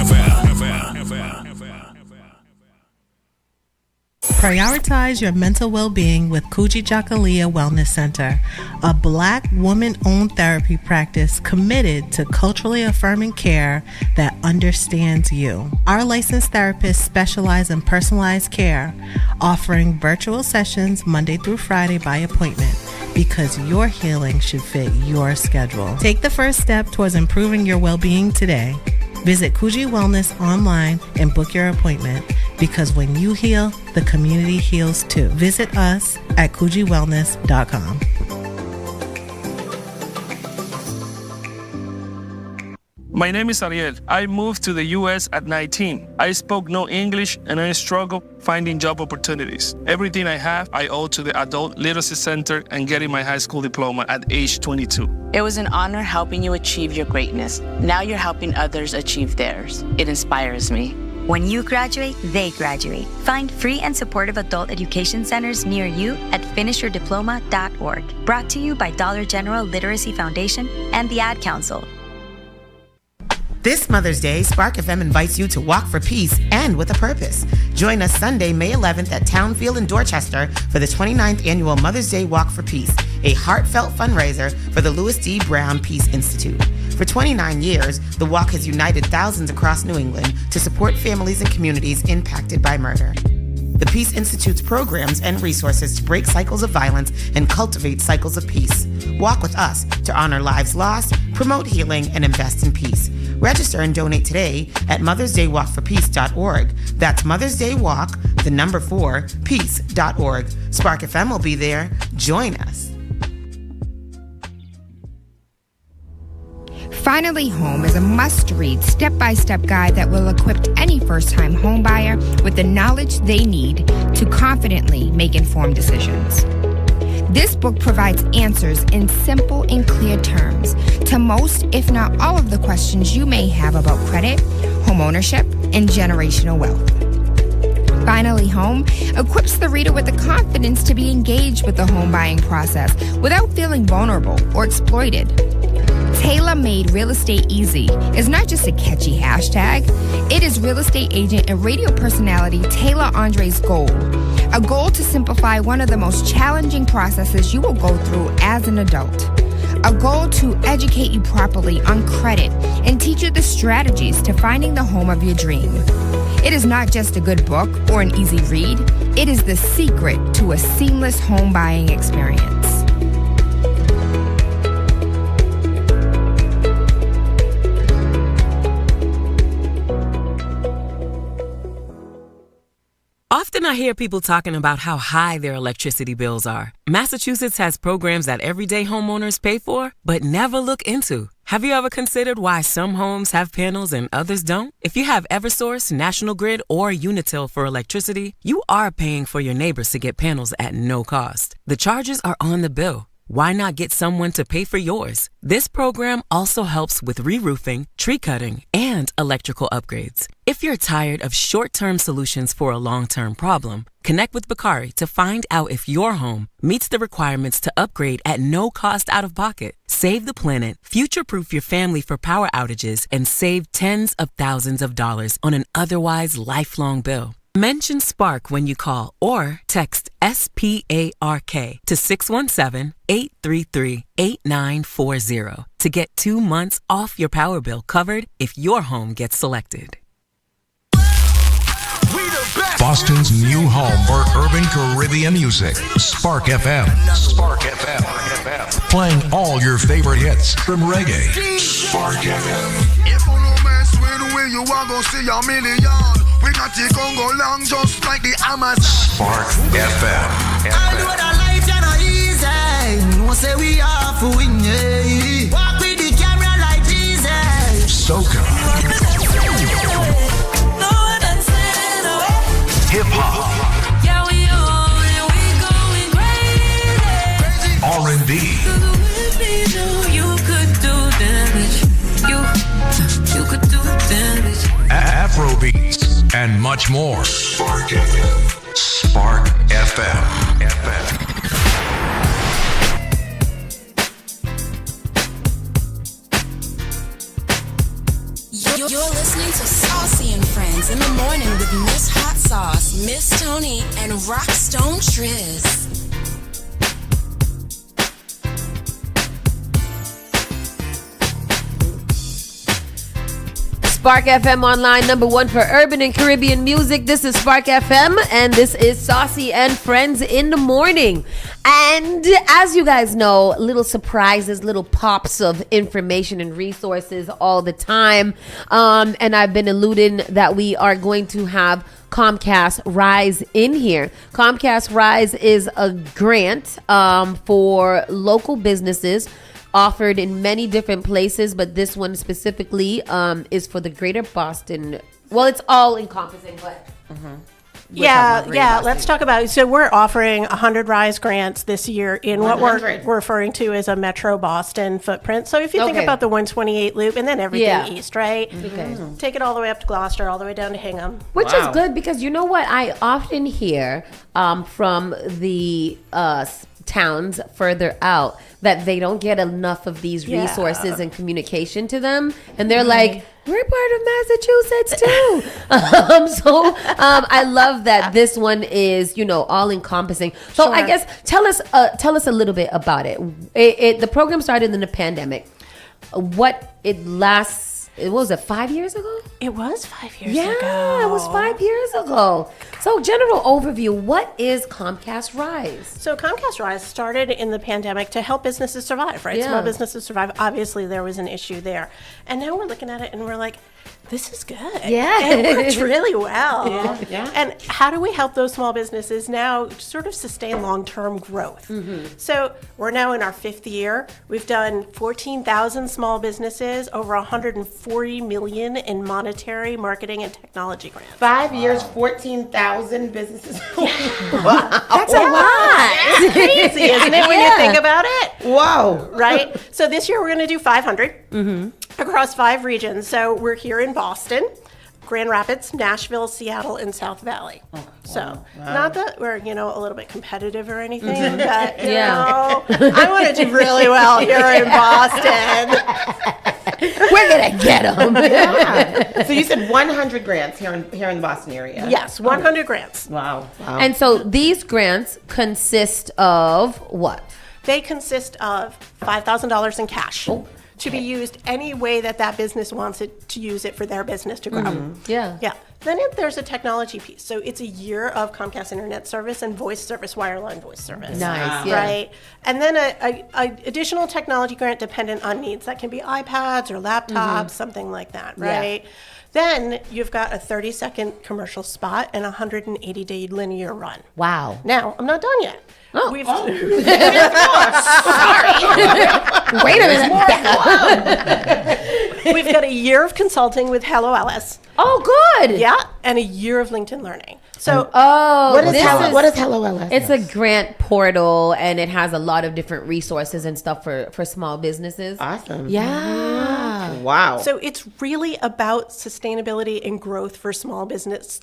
Prioritize your mental well-being with Kuji Jakalia Wellness Center, a Black woman-owned therapy practice committed to culturally affirming care that understands you. Our licensed therapists specialize in personalized care, offering virtual sessions Monday through Friday by appointment, because your healing should fit your schedule. Take the first step towards improving your well-being today. Visit Kuji Wellness online and book your appointment, because when you heal, the community heals too. Visit us at kujiwellness.com. My name is Ariel. I moved to the U.S. at 19. I spoke no English and I struggled finding job opportunities. Everything I have, I owe to the Adult Literacy Center and getting my high school diploma at age 22. It was an honor helping you achieve your greatness. Now you're helping others achieve theirs. It inspires me. When you graduate, they graduate. Find free and supportive adult education centers near you at finishyourdiploma.org. Brought to you by Dollar General Literacy Foundation and the Ad Council. This Mother's Day, Spark FM invites you to walk for peace and with a purpose. Join us Sunday, May 11th at Townfield in Dorchester for the 29th Annual Mother's Day Walk for Peace, a heartfelt fundraiser for the Louis D. Brown Peace Institute. For 29 years, the walk has united thousands across New England to support families and communities impacted by murder. The Peace Institute's programs and resources to break cycles of violence and cultivate cycles of peace. Walk with us to honor lives lost, promote healing, and invest in peace. Register and donate today at mothersdaywalkforpeace.org. That's Mother's Day Walk, 4, peace.org. Spark FM will be there. Join us. Finally Home is a must-read, step-by-step guide that will equip any first-time homebuyer with the knowledge they need to confidently make informed decisions. This book provides answers in simple and clear terms to most, if not all, of the questions you may have about credit, homeownership, and generational wealth. Finally Home equips the reader with the confidence to be engaged with the home buying process without feeling vulnerable or exploited. Tailor-made Real Estate Easy is not just a catchy hashtag. It is real estate agent and radio personality Taylor Andre's goal. A goal to simplify one of the most challenging processes you will go through as an adult. A goal to educate you properly on credit and teach you the strategies to finding the home of your dream. It is not just a good book or an easy read. It is the secret to a seamless home buying experience. Often I hear people talking about how high their electricity bills are. Massachusetts has programs that everyday homeowners pay for, but never look into. Have you ever considered why some homes have panels and others don't? If you have Eversource, National Grid, or Unitil for electricity, you are paying for your neighbors to get panels at no cost. The charges are on the bill. Why not get someone to pay for yours? This program also helps with re-roofing, tree cutting, and electrical upgrades. If you're tired of short-term solutions for a long-term problem, connect with Bakari to find out if your home meets the requirements to upgrade at no cost out of pocket. Save the planet, future-proof your family for power outages, and save tens of thousands of dollars on an otherwise lifelong bill. Mention Spark when you call or text SPARK to 617-833-8940 to get 2 months off your power bill covered if your home gets selected. We the best. Boston's new home for urban Caribbean music. Spark FM. Spark FM. Playing all your favorite hits from reggae. Spark FM. If you no mess with we, you are gonna see a million. We got the Congo long just like the Amazon. Spark FM. I know that life is not easy. No say we are for win, yeah. Walk with the camera like Jesus. Soca. Hip hop. Yeah, we going crazy. R&B. You could do damage. You could do damage. Afrobeats and much more. Spark FM. Spark FM. You're listening to Saucy and Friends in the morning with Miss Hot Sauce, Miss Tony, and Rockstone Triz. Spark FM Online, #1 for urban and Caribbean music. This is Spark FM, and this is Saucy and Friends in the morning. And as you guys know, little surprises, little pops of information and resources all the time. And I've been alluding that we are going to have Comcast Rise in here. Comcast Rise is a grant for local businesses offered in many different places, but this one specifically is for the greater Boston. Well, it's all encompassing, but yeah. Let's talk about. So we're offering 100 Rise grants this year in what we're referring to as a Metro Boston footprint. So if you think about the 128 loop and then everything east, right? Okay. Take it all the way up to Gloucester, all the way down to Hingham. Which is good because you know what I often hear from the towns further out that they don't get enough of these resources and communication to them, and they're like, we're part of Massachusetts too. I love that this one is, all encompassing. So I guess tell us a little bit about it. The program started in the pandemic. It was 5 years ago? It was 5 years ago. Yeah, it was 5 years ago. So general overview, what is Comcast Rise? So Comcast Rise started in the pandemic to help businesses survive, right? Yeah. Small businesses survive. Obviously, there was an issue there. And now we're looking at it and we're like, this is good. Yeah. It works really well. Yeah. And how do we help those small businesses now sort of sustain long-term growth? Mm-hmm. So we're now in our 5th year. We've done 14,000 small businesses, over 140 million in monetary, marketing, and technology grants. 5 years, 14,000 businesses. That's a lot. It's crazy, isn't it, when you think about it? Whoa. Right? So this year we're going to do 500 across 5 regions. So we're here in Boston, Grand Rapids, Nashville, Seattle, and South Valley. Not that we're, a little bit competitive or anything, but, I want to do really well here in Boston. We're going to get them. So you said 100 grants here in the Boston area? Yes, 100 grants. Wow. And so these grants consist of what? They consist of $5,000 in cash. To be used any way that business wants it to use it for their business to grow. Yeah. Then there's a technology piece. So it's a year of Comcast Internet service and voice service, wireline voice service. Nice, yeah. Right? And then a additional technology grant dependent on needs. That can be iPads or laptops, something like that, right? Yeah. Then you've got a 30-second commercial spot and a 180-day linear run. Wow. Now, I'm not done yet. Oh. Sorry. Wait a minute. We've got a year of consulting with Hello Alice. Oh, good. Yeah, and a year of LinkedIn Learning. So, what is Hello Alice? It's a grant portal, and it has a lot of different resources and stuff for small businesses. Awesome. Yeah. Wow. So it's really about sustainability and growth for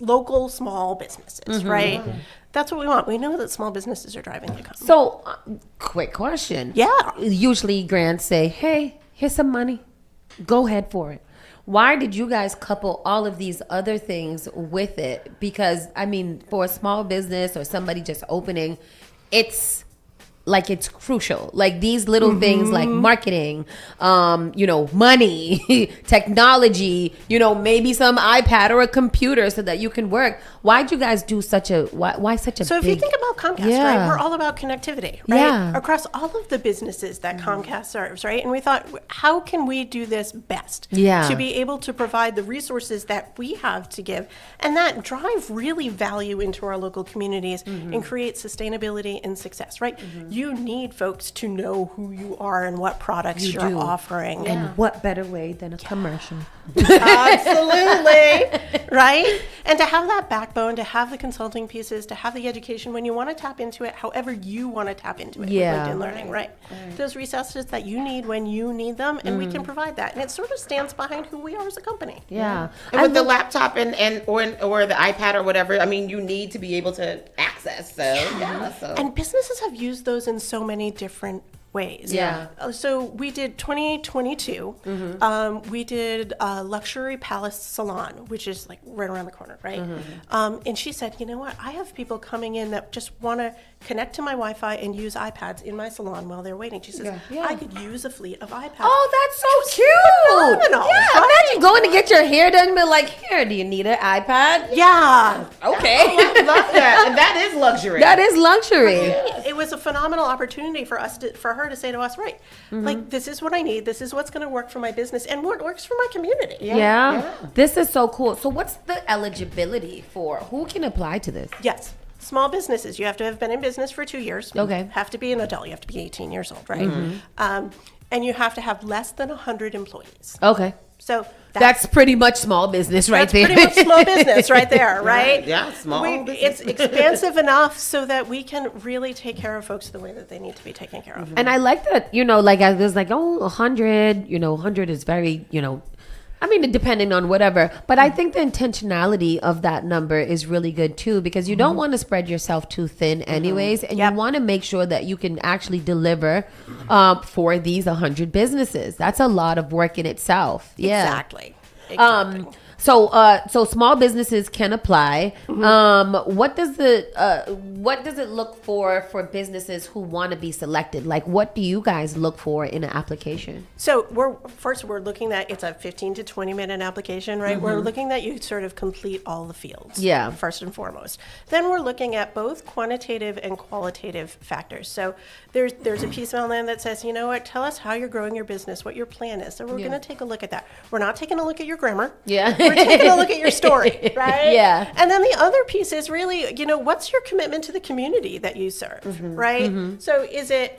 local small businesses, right? That's what we want. We know that small businesses are driving the economy. So, quick question. Yeah. Usually grants say, hey, here's some money. Go ahead for it. Why did you guys couple all of these other things with it? Because, for a small business or somebody just opening, it's like it's crucial. Like these little things like marketing, money, technology, maybe some iPad or a computer so that you can work. Why'd you guys do why such a So if you think about Comcast, right, we're all about connectivity, right? Yeah. Across all of the businesses that Comcast serves, right? And we thought, how can we do this best? Yeah. To be able to provide the resources that we have to give and that drive really value into our local communities and create sustainability and success, right? You need folks to know who you are and what products You you're do. offering. And what better way than a commercial? Absolutely. Right? And to have that backbone, to have the consulting pieces, to have the education when you want to tap into it, however you want to tap into it Yeah. with LinkedIn Learning, right? Those resources that you need when you need them, and we can provide that. And it sort of stands behind who we are as a company. Yeah. And with the laptop or the iPad or whatever, I mean, you need to be able to access. So, so. And businesses have used those in so many different ways. Yeah. So we did 2022. We did Luxury Palace Salon, which is like right around the corner, right? And she said, you know what? I have people coming in that just want to connect to my Wi-Fi and use iPads in my salon while they're waiting. She says, I could use a fleet of iPads. Oh, that's so cute. Phenomenal, Yeah, right? imagine going to get your hair done, but like, here, do you need an iPad? Yeah. Okay. I love that. And that is luxury. That is luxury. It was a phenomenal opportunity for her to say to us, right, like, this is what I need. This is what's going to work for my business and what works for my community. Yeah. This is so cool. So what's the eligibility for? Who can apply to this? Yes. Small businesses. You have to have been in business for 2 years. Okay. Have to be an adult. You have to be 18 years old, right? And you have to have less than 100 employees. Okay. So That's pretty much small business right there. pretty much small business right there, right? Yeah, small business. It's expansive enough so that we can really take care of folks the way that they need to be taken care of. And I like that, like I was like, 100, 100 is very, I mean, depending on whatever, but I think the intentionality of that number is really good too, because you don't want to spread yourself too thin anyways. And you want to make sure that you can actually deliver for these 100 businesses. That's a lot of work in itself. Yeah. Exactly. So small businesses can apply. What does it look for businesses who want to be selected? Like, what do you guys look for in an application? So we're looking at, it's a 15 to 20 minute application, right? We're looking that you sort of complete all the fields. Yeah. First and foremost. Then we're looking at both quantitative and qualitative factors. So there's a piece on there that says, you know what, tell us how you're growing your business, what your plan is. So we're going to take a look at that. We're not taking a look at your grammar. Yeah. We're taking a look at your story, right? Yeah. And then the other piece is really, what's your commitment to the community that you serve, right? So is it,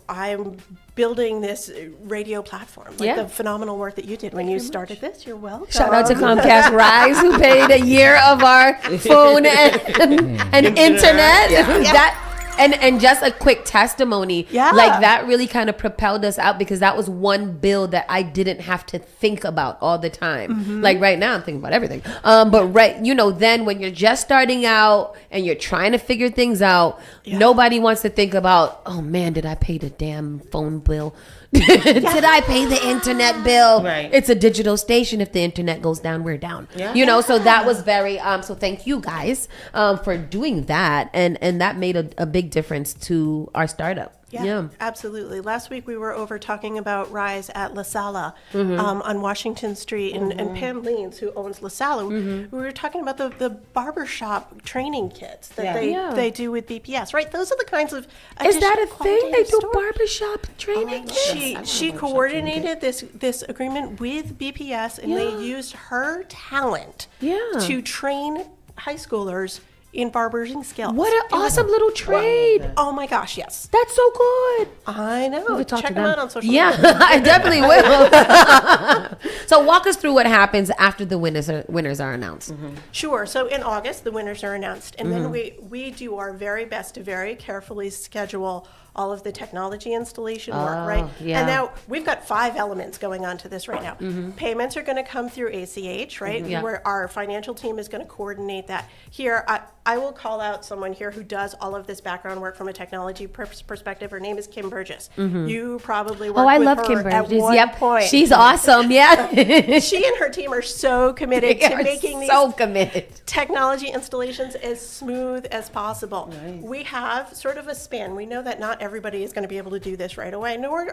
I'm building this radio platform, like the phenomenal work that you did when you started this. You're welcome. Shout out to Comcast Rise, who paid a year of our phone and internet. And just a quick testimony, like that really kind of propelled us out, because that was one bill that I didn't have to think about all the time. Like right now I'm thinking about everything. But then when you're just starting out and you're trying to figure things out, nobody wants to think about, oh man, did I pay the damn phone bill? Did I pay the internet bill? Right. It's a digital station. If the internet goes down, we're down. So that was very so thank you guys for doing that, and that made a big difference to our startup. Yeah, absolutely. Last week we were over talking about Rise at La Sala on Washington Street, and Pam Leans, who owns La Sala, we were talking about the barbershop training kits that they do with BPS, right? Those are the kinds of Is that a thing? They do barbershop training kits? She coordinated this agreement with BPS, and they used her talent to train high schoolers in barbering skills. What an awesome little trade. Oh my gosh, yes. That's so good. I know. Check them out on social media. media. I definitely will. So walk us through what happens after the winners are announced. Sure. So in August, the winners are announced. And then we do our very best to very carefully schedule all of the technology installation work, right? yeah. And now we've got 5 elements going on to this right now. Payments are going to come through ACH, right? Yeah. Where our financial team is going to coordinate that. Here, I will call out someone here who does all of this background work from a technology perspective. Her name is Kim Burgess. You probably worked I with love her Kim at Burgess. one Yep. point. She's awesome. Yeah. She and her team are so committed They to are making these so committed. technology installations as smooth as possible. We have sort of a span. We know that not everybody is going to be able to do this right away, nor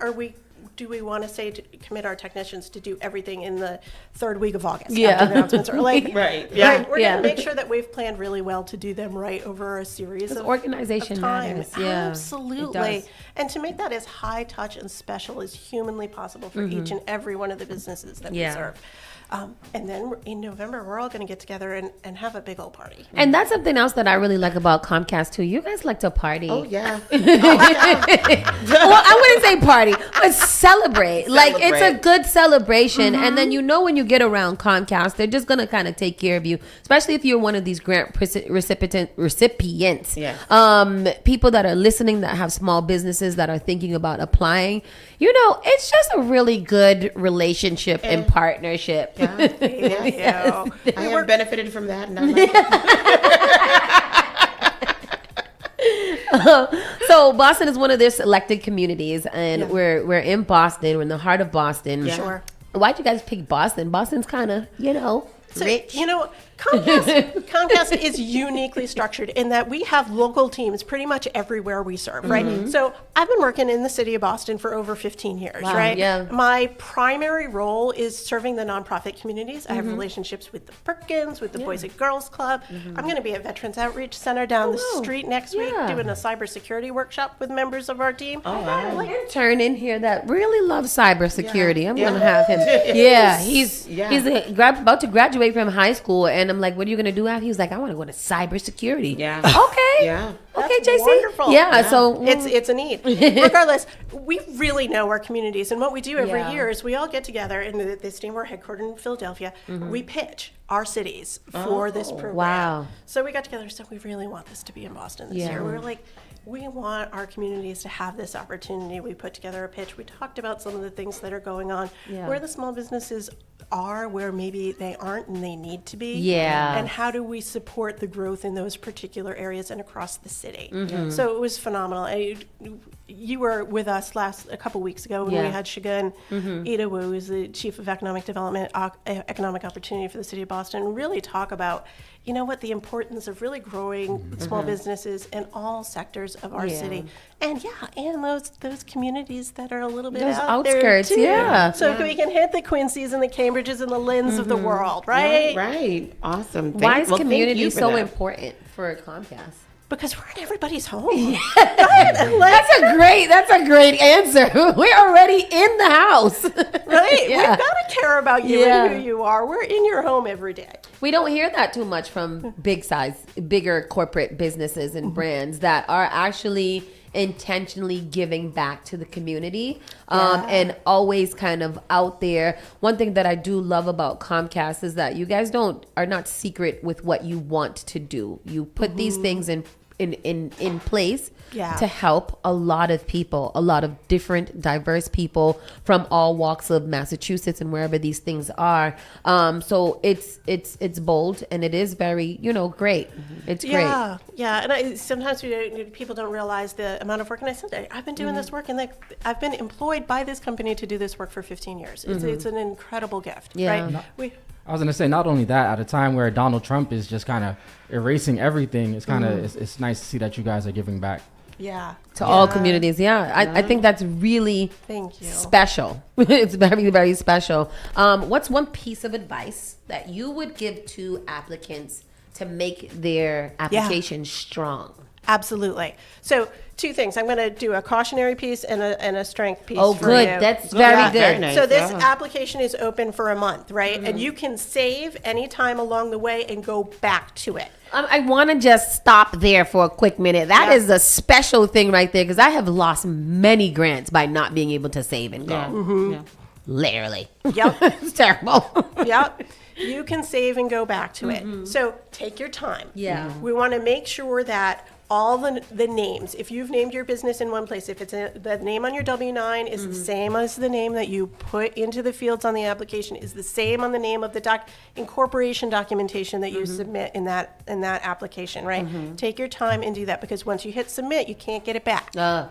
do we want to say to commit our technicians to do everything in the 3rd week of August. Yeah. After announcements are like, Right. Yeah. We're going to make sure that we've planned really well to do them right over a series of organization of time. matters. Yeah, it Absolutely. does. And to make that as high touch and special as humanly possible for each and every one of the businesses that we serve. And then in November, we're all going to get together and have a big old party. And that's something else that I really like about Comcast too. You guys like to party. Oh, yeah. Well, I wouldn't say party, but celebrate. Like it's a good celebration. And then when you get around Comcast, they're just gonna kind of take care of you, especially if you're one of these grant recipients. Yes. People that are listening that have small businesses that are thinking about applying. It's just a really good relationship and partnership. Yeah. Thank you. I have benefited from that, and I like it. So Boston is one of their selected communities, and we're in Boston. We're in the heart of Boston. Yeah. Sure. Why'd you guys pick Boston? Boston's kind of, rich. Comcast is uniquely structured in that we have local teams pretty much everywhere we serve, right? So I've been working in the city of Boston for over 15 years, right? Yeah. My primary role is serving the nonprofit communities. I have relationships with the Perkins, with the Boys and Girls Club. I'm going to be at Veterans Outreach Center down the street next week doing a cybersecurity workshop with members of our team. I got an intern in here that really loves cybersecurity. I'm going to have him. He's about to graduate from high school, and I'm like, what are you going to do after? He's like, I want to go to cybersecurity. Yeah. Okay. Yeah. Okay, JC. Wonderful. Yeah, so it's a need. Regardless, we really know our communities, and what we do every Yeah. year is we all get together, and this team, we're headquartered in Philadelphia. We pitch our cities for this program. Wow. So we got together and said, we really want this to be in Boston this year. We were like, we want our communities to have this opportunity. We put together a pitch. We talked about some of the things that are going on, where the small businesses are, where maybe they aren't and they need to be. Yeah. And how do we support the growth in those particular areas and across the city? So it was phenomenal. You were with us a couple weeks ago when we had Shagun Ida Wu, who's the Chief of Economic Development, Economic Opportunity for the City of Boston, really talk about, the importance of really growing small businesses in all sectors of our city. And and those communities that are a little bit Those out outskirts, there too. yeah. So we can hit the Quincy's and the Cambridges and the Lynn's of the world, right? Right. Awesome. why is Thank community you for so that. important for Comcast? Because we're in everybody's home. That's a great answer. We're already in the house. Right? We've got to care about you and who you are. We're in your home every day. We don't hear that too much from bigger corporate businesses and brands that are actually intentionally giving back to the community and always kind of out there. One thing that I do love about Comcast is that you guys are not secret with what you want to do. You put these things in place to help a lot of people, a lot of different diverse people from all walks of Massachusetts and wherever these things are. So it's bold and it is very, great. It's great. Yeah. And sometimes people don't realize the amount of work. And I said, I've been doing this work, and I've been employed by this company to do this work for 15 years. It's an incredible gift, right? I was going to say, not only that, at a time where Donald Trump is just kind of erasing everything, it's kind of it's nice to see that you guys are giving back. To all communities. I think that's really special. It's very, very special. What's one piece of advice that you would give to applicants to make their application strong? Absolutely. So 2 things. I'm going to do a cautionary piece and a strength piece. Oh, for good. you. That's very good. Very nice. So this application is open for a month, right? And you can save any time along the way and go back to it. I want to just stop there for a quick minute. That is a special thing right there, because I have lost many grants by not being able to save and go. Literally. Yep. It's terrible. Yep. You can save and go back to it. So take your time. Yeah. We want to make sure that all the names. If you've named your business in one place, if it's the name on your W-9 is the same as the name that you put into the fields on the application, is the same on the name of the incorporation documentation that you submit in that application, right? Take your time and do that, because once you hit submit, you can't get it back. All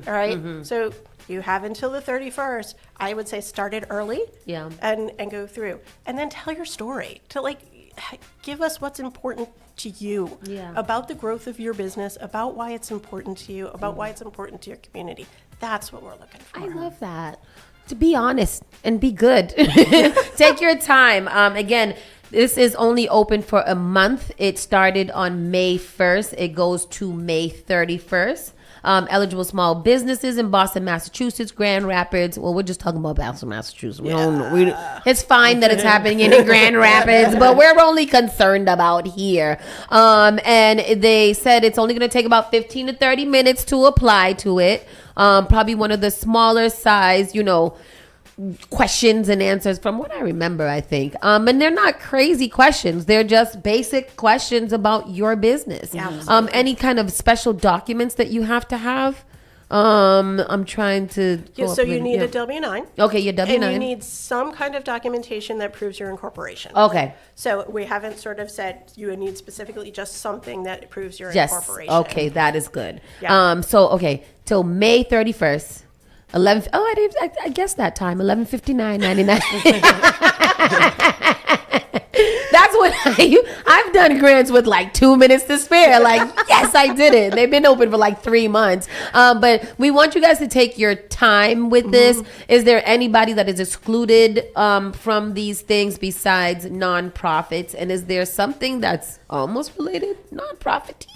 right? So you have until the 31st. I would say start it early. Yeah. And go through. And then tell your story. Give us what's important to you about the growth of your business, about why it's important to you, about why it's important to your community. That's what we're looking for. I love that. To be honest and be good. Take your time. Again, this is only open for a month. It started on May 1st. It goes to May 31st. Eligible small businesses in Boston, Massachusetts, Grand Rapids. Well, we're just talking about Boston, Massachusetts. We don't know. It's fine that it's happening in Grand Rapids, but we're only concerned about here. And they said it's only going to take about 15 to 30 minutes to apply to it. Probably one of the smaller size, questions and answers from what I remember, I think. And they're not crazy questions. They're just basic questions about your business. Any kind of special documents that you have to have. I'm trying to. So you need a W-9. Okay, your W-9. And you need some kind of documentation that proves your incorporation. Okay. So we haven't sort of said you need specifically just something that proves your Yes. incorporation. Okay, that is good. Yeah. Till May 31st. 11. Oh, I guessed that time. 11:59.99. That's what I've done grants with 2 minutes to spare. Yes, I did it. They've been open for 3 months. But we want you guys to take your time with this. Is there anybody that is excluded from these things besides nonprofits? And is there something that's almost related nonprofit?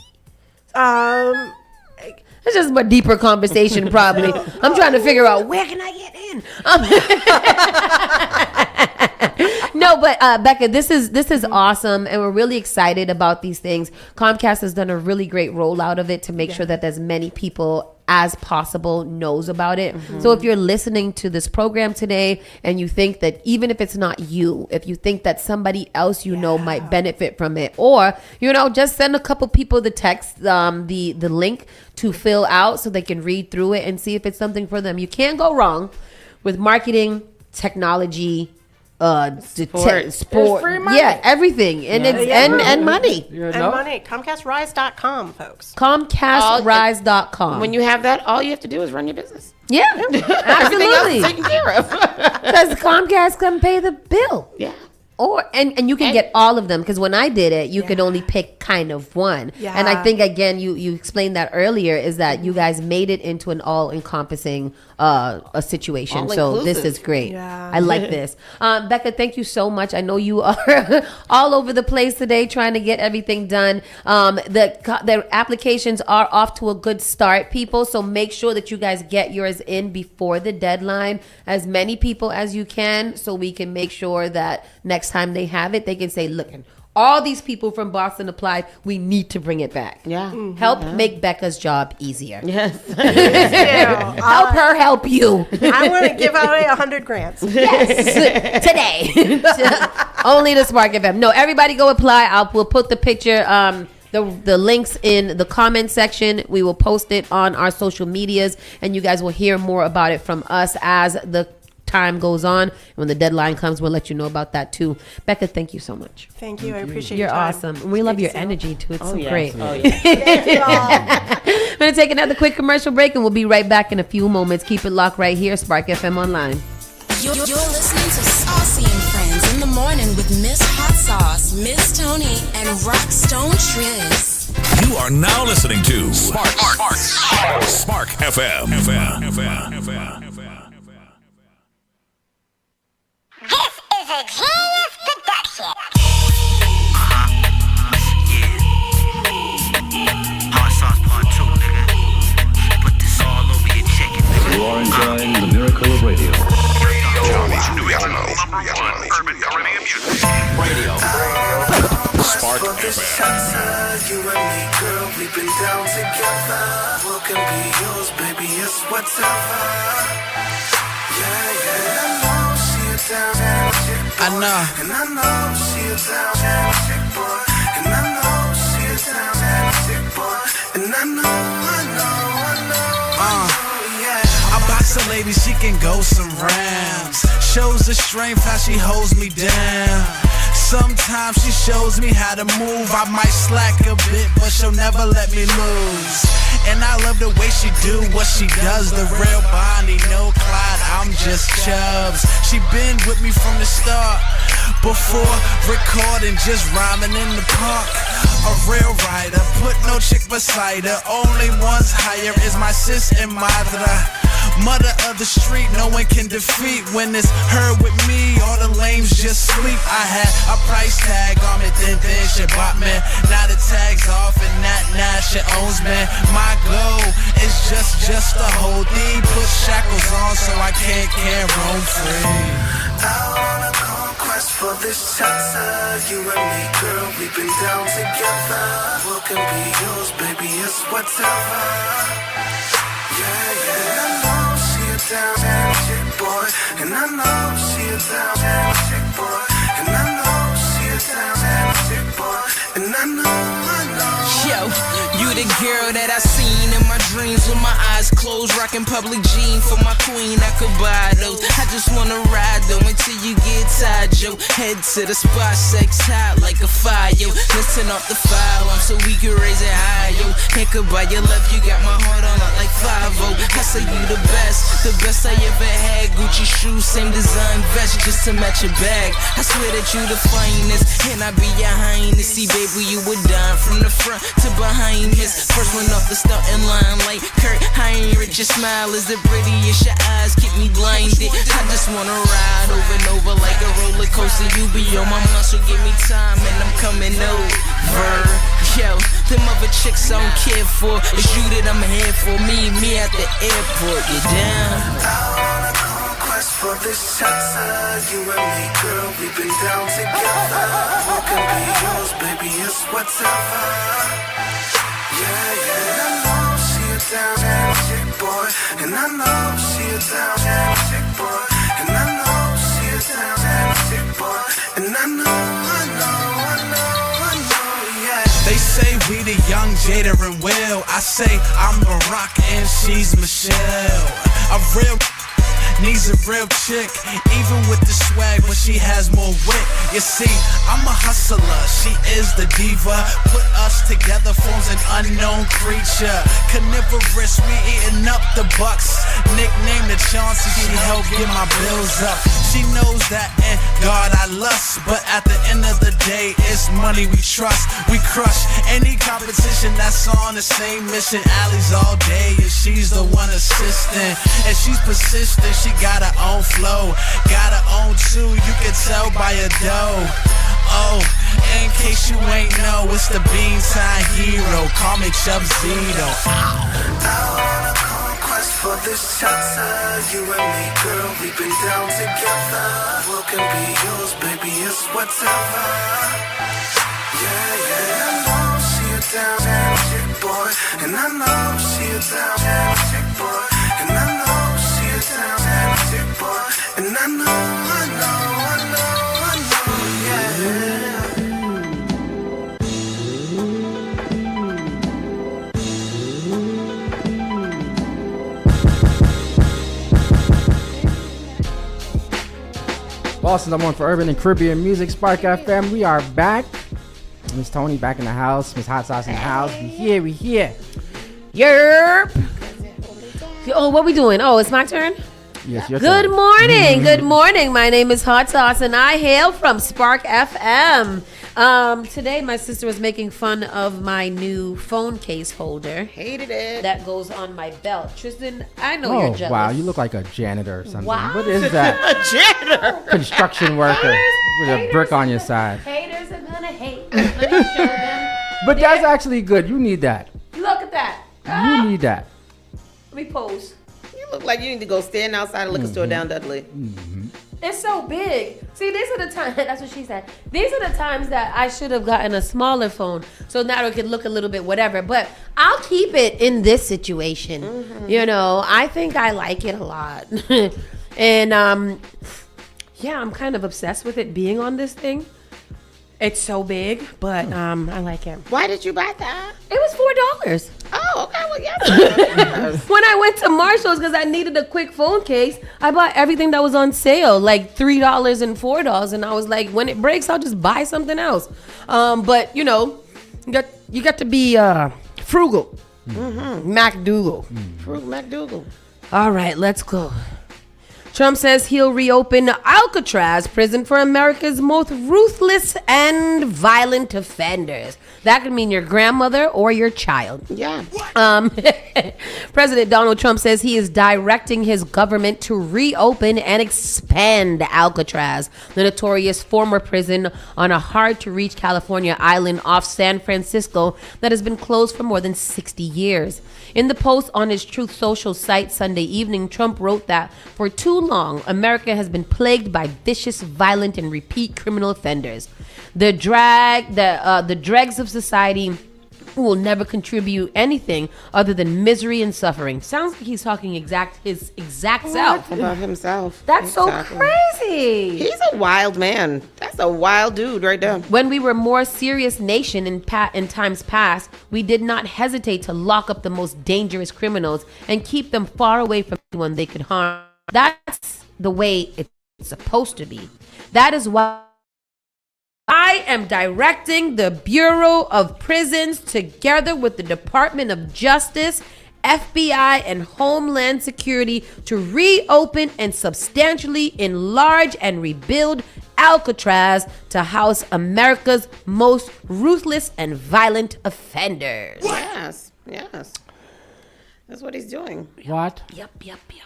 It's just a deeper conversation, probably. I'm trying to figure out where can I get in. No, but Becca, this is awesome, and we're really excited about these things. Comcast has done a really great rollout of it to make sure that as many people as possible knows about it. So if you're listening to this program today and you think that even if it's not you, if you think that somebody else might benefit from it, or just send a couple people the text, the link to fill out so they can read through it and see if it's something for them. You can't go wrong with marketing, technology, sport, free money. everything, and and money, money. ComcastRise.com, folks. ComcastRise.com. When you have that, all you have to do is run your business. Yeah, Everything else is absolutely. taken care of. Because Comcast can pay the bill. Yeah. And you can get all of them, because when I did it, you could only pick kind of one. Yeah. And I think, again, you explained that earlier, is that you guys made it into an all-encompassing a situation. So this is great. Yeah. I like this. Becca, thank you so much. I know you are all over the place today trying to get everything done. The applications are off to a good start, people. So make sure that you guys get yours in before the deadline, as many people as you can, so we can make sure that next time they have it, they can say, look, all these people from Boston applied. We need to bring it back. Yeah. Help make Becca's job easier. Yes. Help her help you. I want to give away 100 grants. Yes. Today. Only the Spark FM. No, everybody go apply. We'll put the picture, the links in the comment section. We will post it on our social medias, and you guys will hear more about it from us as the time goes on. When the deadline comes, we'll let you know about that too. Becca, thank you so much. Thank you. I appreciate You're your time. awesome. And we love your energy too. It's so great. Oh, yes. We're going to take another quick commercial break, and we'll be right back in a few moments. Keep it locked right here, Spark FM Online. You're listening to Saucy and Friends in the morning with Miss Hot Sauce, Miss Tony, and Rockstone Triz. You are now listening to Spark FM. This is a genius production. Hot sauce part 2, nigga. Put this all over your chicken, nigga. You are enjoying the miracle of radio. Johnny's New York #1 urban Caribbean music. Radio. Spark FM. You and me, girl, we've been down together. What can be yours, baby? It's whatever. Yeah. I know. And I know she a down chick boy. And I know she a down chick boy. I know, yeah. I box a lady, she can go some rounds. Shows the strength how she holds me down. Sometimes she shows me how to move. I might slack a bit, but she'll never let me lose. And I love the way she do what she does. The real Bonnie, no Clyde, I'm just Chubbs. She been with me from the start. Before recording, just rhyming in the park. A real writer, put no chick beside her. Only one's higher is my sis and madra. Mother of the street, no one can defeat. When it's her with me, all the lames just sleep. I had a price tag on me, then she bought me. Now the tag's off and now she owns me. My goal is just to hold thee. Put shackles on so I can't roam free. Out on a conquest for this chapter. You and me, girl, we've been down together. What can be yours, baby, it's whatever. Yeah. And I know she a down chick, boy. And I know she a down chick, boy. And I know she a down chick, boy. And I know. Yo, you the girl that I seen in my dreams with my eyes closed, rocking public jean for my queen. I could buy those. I just wanna ride though until you get tired, yo. Head to the spot, sex hot like a fire, yo. Listen off the file on so we can raise it high, yo. Think about your love, you got my heart on it like 5-0. I say you the best I ever had. Gucci shoes, same design vest, just to match your bag. I swear that you the finest, and I be your highness. See, baby, you would dime from the front to behind this. First one off the starting line like Kurt Heinrich. Your smile is the prettiest, your eyes keep me blinded. I just wanna ride over and over like a roller coaster. You be on my muscle, give me time and I'm coming over. Yo, them other chicks I don't care for. It's you that I'm here for. Me at the airport. You down? Out on a conquest for this chapter. You and me, girl, we've been down together. What can be yours, baby, it's whatever. Yeah. And I know she a down chick, boy. And I know she a down chick, boy. And I know she a down chick, boy. And I know, yeah. They say we the young Jada and Will. I say I'm Barack and she's Michelle. A real needs a real chick, even with the swag, but she has more wit. You see, I'm a hustler, she is the diva. Put us together forms an unknown creature. Carnivorous, we eating up the bucks. Nickname the Chauncey, she helped get my bills up. She knows that, and God I lust, but at the end of the day, it's money we trust. We crush any competition that's on the same mission. Allie's all day, and she's the one assisting, and she's persistent. She got her own flow, got her own too, you can tell by her dough. Oh, in case you ain't know, it's the Bean Time Hero, call me Chub Zito. Out on a conquest for this chapter. You and me, girl, we've been down together. What can be yours, baby, it's whatever. Yeah. And I know she a down chick, boy. And I know she a down chick, boy. And I know she a down chick, boy. And I know, yeah. Boston, I'm on for Urban and Caribbean Music, Spark FM. We are back. Miss Tony back in the house. Miss Hot Sauce in the house. We here. Yerp. Oh, what we doing? Oh, it's my turn? Yes, your Good turn. morning. Good morning. My name is Hot Sauce, and I hail from Spark FM. Today, my sister was making fun of my new phone case holder. Hated it. That goes on my belt. Tristan, I know you're jealous. Wow, you look like a janitor or something. Wow. What is that? A janitor. Construction worker with a brick on your side. Haters are gonna hate. Let me show them. But that's actually good. You need that. Look at that. You need that. Let me pose. You look like you need to go stand outside a liquor store down Dudley. It's so big. See, these are the times, that's what she said. These are the times that I should have gotten a smaller phone so now it could look a little bit whatever. But I'll keep it in this situation. You know, I think I like it a lot. And, yeah, I'm kind of obsessed with it being on this thing. It's so big, but I like it. Why did you buy that? It was $4. Oh, When I went to Marshall's because I needed a quick phone case, I bought everything that was on sale, like $3 and $4, and I was like, when it breaks, I'll just buy something else. But you know, you got to be frugal. MacDougal. Frugal MacDougal. All right, let's go. Trump says he'll reopen Alcatraz prison for America's most ruthless and violent offenders. That could mean your grandmother or your child. Yeah. President Donald Trump says he is directing his government to reopen and expand Alcatraz, the notorious former prison on a hard-to-reach California island off San Francisco that has been closed for more than 60 years. In the post on his Truth Social site Sunday evening, Trump wrote that for too long, America has been plagued by vicious, violent, and repeat criminal offenders. The dregs of society who will never contribute anything other than misery and suffering. Sounds like he's talking his exact self. About himself. That's so crazy. He's a wild man. That's a wild dude right there. When we were a more serious nation in times past, we did not hesitate to lock up the most dangerous criminals and keep them far away from anyone they could harm. That's the way it's supposed to be. That is why I am directing the Bureau of Prisons together with the Department of Justice, FBI, and Homeland Security to reopen and substantially enlarge and rebuild Alcatraz to house America's most ruthless and violent offenders. Yes. That's what he's doing. What? Yep.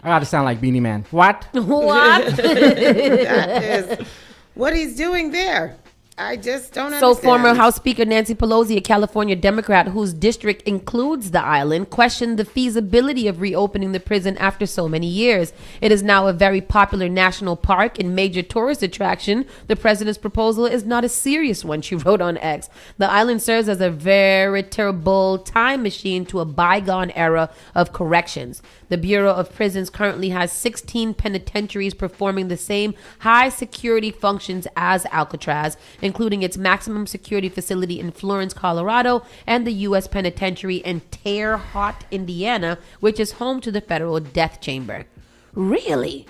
I gotta sound like Beanie Man. What? What? That is what he's doing there. I just don't understand. So former House Speaker Nancy Pelosi, a California Democrat whose district includes the island, questioned the feasibility of reopening the prison after so many years. It is now a very popular national park and major tourist attraction. The president's proposal is not a serious one, she wrote on X. The island serves as a veritable time machine to a bygone era of corrections. The Bureau of Prisons currently has 16 penitentiaries performing the same high security functions as Alcatraz, including its maximum security facility in Florence, Colorado, and the U.S. Penitentiary in Terre Haute, Indiana, which is home to the federal death chamber. Really?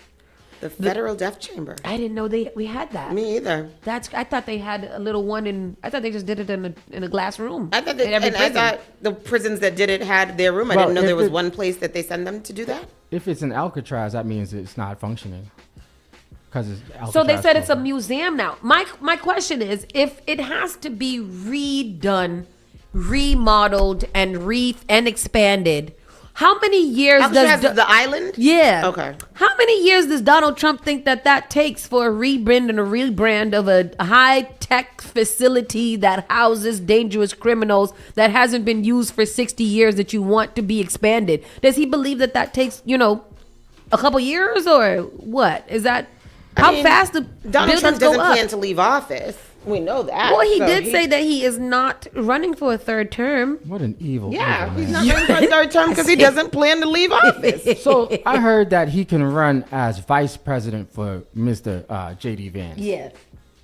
The federal death chamber. I didn't know we had that. Me either. I thought they had a little one I thought they just did it in a glass room. I thought I thought the prisons that did it had their room. I didn't know there was one place that they send them to do that. If it's in Alcatraz, that means it's not functioning. So they said it's a museum now. My question is, if it has to be redone, remodeled, and expanded, how many years does the island? Yeah. Okay. How many years does Donald Trump think that takes for a rebrand of a high-tech facility that houses dangerous criminals that hasn't been used for 60 years that you want to be expanded? Does he believe that takes, a couple years or what? Is that how fast the Donald Trump doesn't go up? plan to leave office. We know that. Well, he did say that he is not running for a third term. What an evil. Yeah, evil he's man. not running for a third term because he doesn't plan to leave office. So I heard that he can run as vice president for Mr. J.D. Vance. Yes.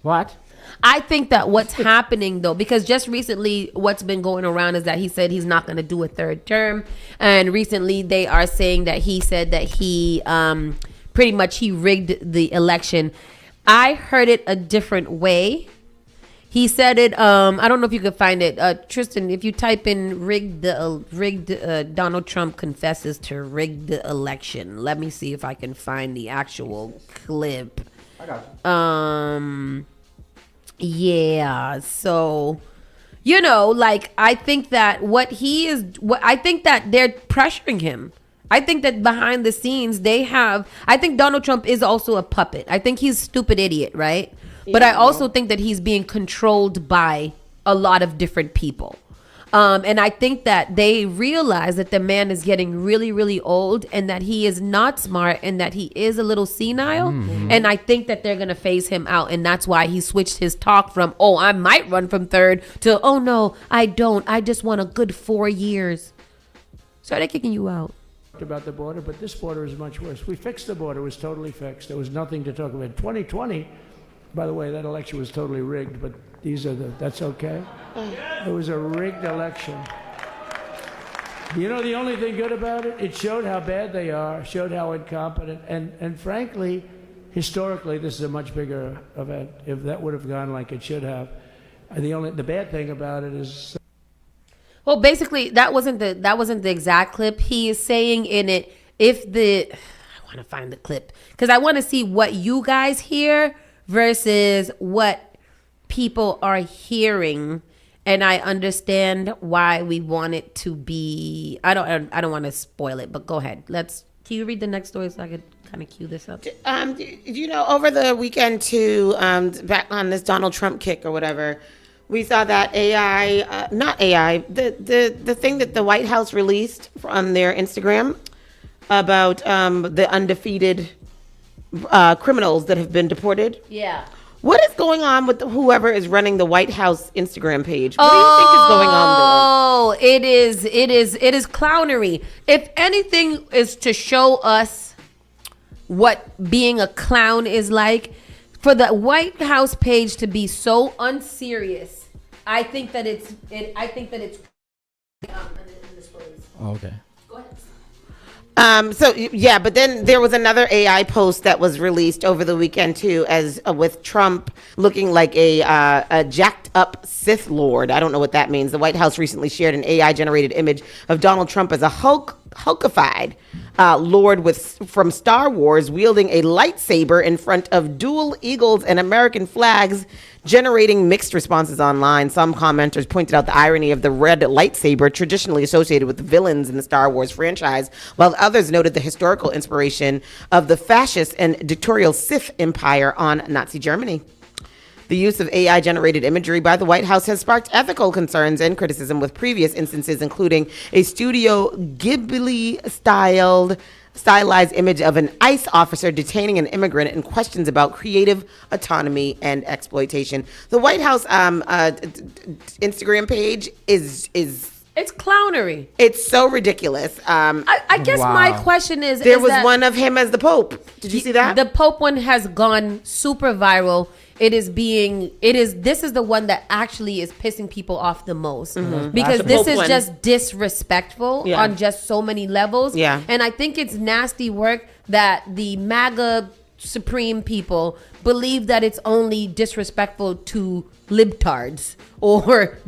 What? I think that what's happening though, because just recently what's been going around is that he said he's not going to do a third term. And recently they are saying that he said that he pretty much he rigged the election. I heard it a different way. He said it. I don't know if you could find it, Tristan. If you type in rigged Donald Trump confesses to rigged the election. Let me see if I can find the actual clip. I got you. Yeah. So, I think that I think that they're pressuring him. I think that behind the scenes I think Donald Trump is also a puppet. I think he's a stupid idiot, right? But I also think that he's being controlled by a lot of different people. And I think that they realize that the man is getting really, really old and that he is not smart and that he is a little senile. Mm-hmm. And I think that they're going to phase him out. And that's why he switched his talk from, oh, I might run from third to, oh, no, I don't. I just want a good 4 years. So they're kicking you out. About the border, but this border is much worse. We fixed the border. It was totally fixed. There was nothing to talk about. 2020, by the way, that election was totally rigged, but that's okay. It was a rigged election. You know, the only thing good about it, it showed how bad they are, showed how incompetent, and frankly, historically, this is a much bigger event. If that would have gone like it should have, and the bad thing about it is. Well, basically, that wasn't the exact clip. He is saying in it, I want to find the clip because I want to see what you guys hear versus what people are hearing. And I understand why we want it to be. I don't want to spoil it, but go ahead. Can you read the next story so I could kind of cue this up? You know, over the weekend too, back on this Donald Trump kick or whatever, we saw that the thing that the White House released on their Instagram about the undefeated criminals that have been deported. Yeah. What is going on with whoever is running the White House Instagram page? What do you think is going on there? It is clownery. If anything is to show us what being a clown is like, for the White House page to be so unserious, I think that it's. Okay. Go ahead. But then there was another AI post that was released over the weekend too, as with Trump looking like a jacked up Sith Lord. I don't know what that means. The White House recently shared an AI generated image of Donald Trump as a hulkified Lord from Star Wars wielding a lightsaber in front of dual eagles and American flags, generating mixed responses online. Some commenters pointed out the irony of the red lightsaber traditionally associated with the villains in the Star Wars franchise, while others noted the historical inspiration of the fascist and dictatorial Sith Empire on Nazi Germany. The use of AI-generated imagery by the White House has sparked ethical concerns and criticism, with previous instances including a Studio Ghibli-stylized image of an ICE officer detaining an immigrant, and questions about creative autonomy and exploitation. The White House Instagram page is it's clownery. It's so ridiculous. I guess my question is, there was one of him as the Pope. Did you see that? The Pope one has gone super viral. This is the one that actually is pissing people off the most, because this is just disrespectful on just so many levels. Yeah. And I think it's nasty work that the MAGA Supreme people believe that it's only disrespectful to libtards or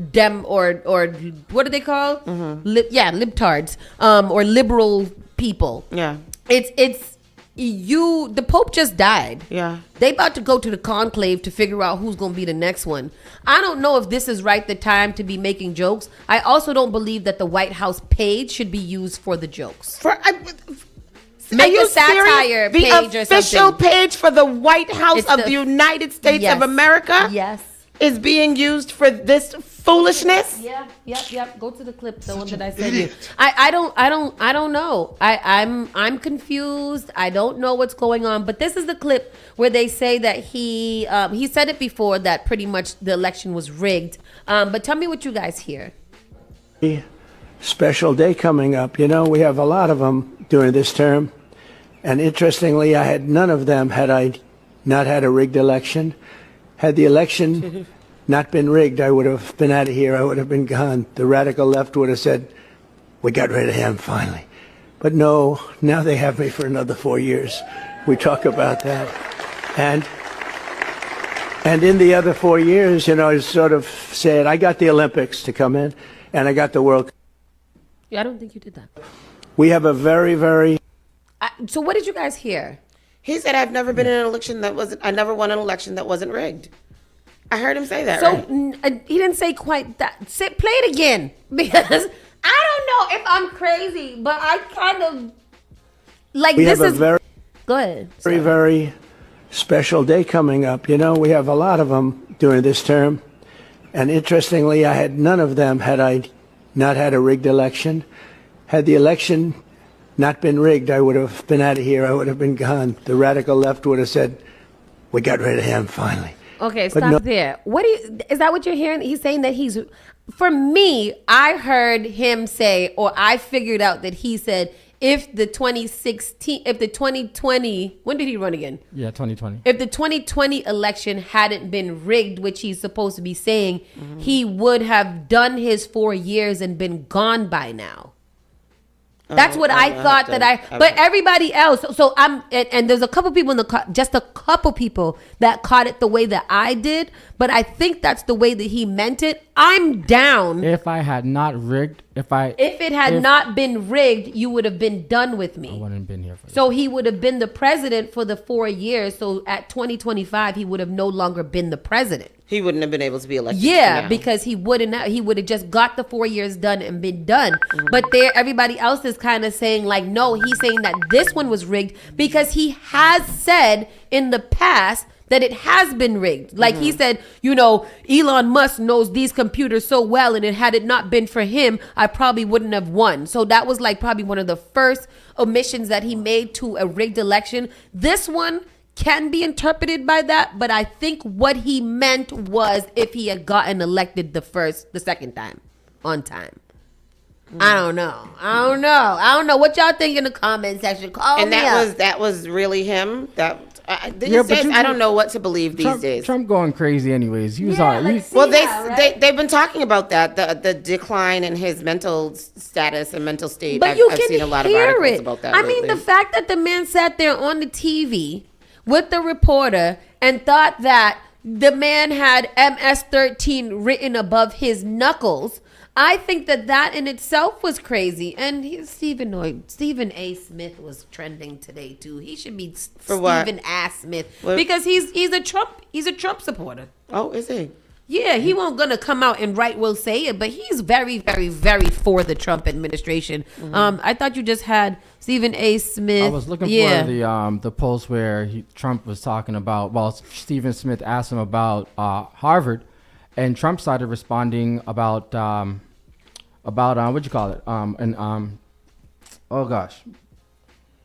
what do they call? Libtards, or liberal people. Yeah. The Pope just died. Yeah. They about to go to the conclave to figure out who's going to be the next one. I don't know if this is the time to be making jokes. I also don't believe that the White House page should be used for the jokes. Make a satire page or something. The official page for the White House of the United States of America is being used for this foolishness. Yep. Go to the clip, the one that I sent you. I don't know. I'm confused. I don't know what's going on. But this is the clip where they say that he said it before, that pretty much the election was rigged. But tell me what you guys hear. Special day coming up. You know, we have a lot of them during this term. And interestingly, I had none of them had I not had a rigged election. Had the election not been rigged, I would have been out of here. I would have been gone. The radical left would have said, we got rid of him finally. But no, now they have me for another 4 years. We talk about that. And in the other 4 years, you know, I sort of said, I got the Olympics to come in, and I got the World Cup. Yeah, I don't think you did that. We have a very, very... So what did you guys hear? He said, I never won an election that wasn't rigged. I heard him say that. So right? He didn't say quite that. Play it again, because I don't know if I'm crazy, but I kind of like we this have is. Go ahead. Very, very special day coming up. You know, we have a lot of them during this term, and interestingly, I had none of them had I not had a rigged election. Had the election not been rigged, I would have been out of here. I would have been gone. The radical left would have said, we got rid of him finally. Okay, stop there. Is that what you're hearing? He's saying that for me, I heard him say, or I figured out that he said, if the 2020, when did he run again? Yeah, 2020. If the 2020 election hadn't been rigged, which he's supposed to be saying, he would have done his 4 years and been gone by now. That's what I thought but everybody else. So and there's a couple people just a couple people that caught it the way that I did. But I think that's the way that he meant it. I'm down. If I had not rigged, if it had not been rigged, you would have been done with me. I wouldn't have been here for this. So he would have been the president for the 4 years. So at 2025, he would have no longer been the president. He wouldn't have been able to be elected. Yeah, because he would have just got the 4 years done and been done. Mm-hmm. But everybody else is kind of saying like, no, he's saying that this one was rigged because he has said in the past that it has been rigged. Like he said, Elon Musk knows these computers so well, and had it not been for him, I probably wouldn't have won. So that was like probably one of the first omissions that he made to a rigged election. This one can be interpreted by that, but I think what he meant was if he had gotten elected the second time on time. I don't know what y'all think in the comment section. That was really him. I don't know what to believe these days. Trump going crazy anyways. They've been talking about that, the decline in his mental status and mental state. But I've seen a lot of articles about that. I mean, the fact that the man sat there on the TV with the reporter and thought that the man had MS-13 written above his knuckles, I think that in itself was crazy. And Stephen A. Smith was trending today too. He should be Stephen A. Smith because he's a Trump supporter. Oh, is he? Yeah, he won't gonna come out and will say it, but he's very, very, very for the Trump administration. Mm-hmm. I thought you just had Stephen A. Smith. I was looking for the post where Trump was talking about. Stephen Smith asked him about Harvard. And Trump started responding about what you call it?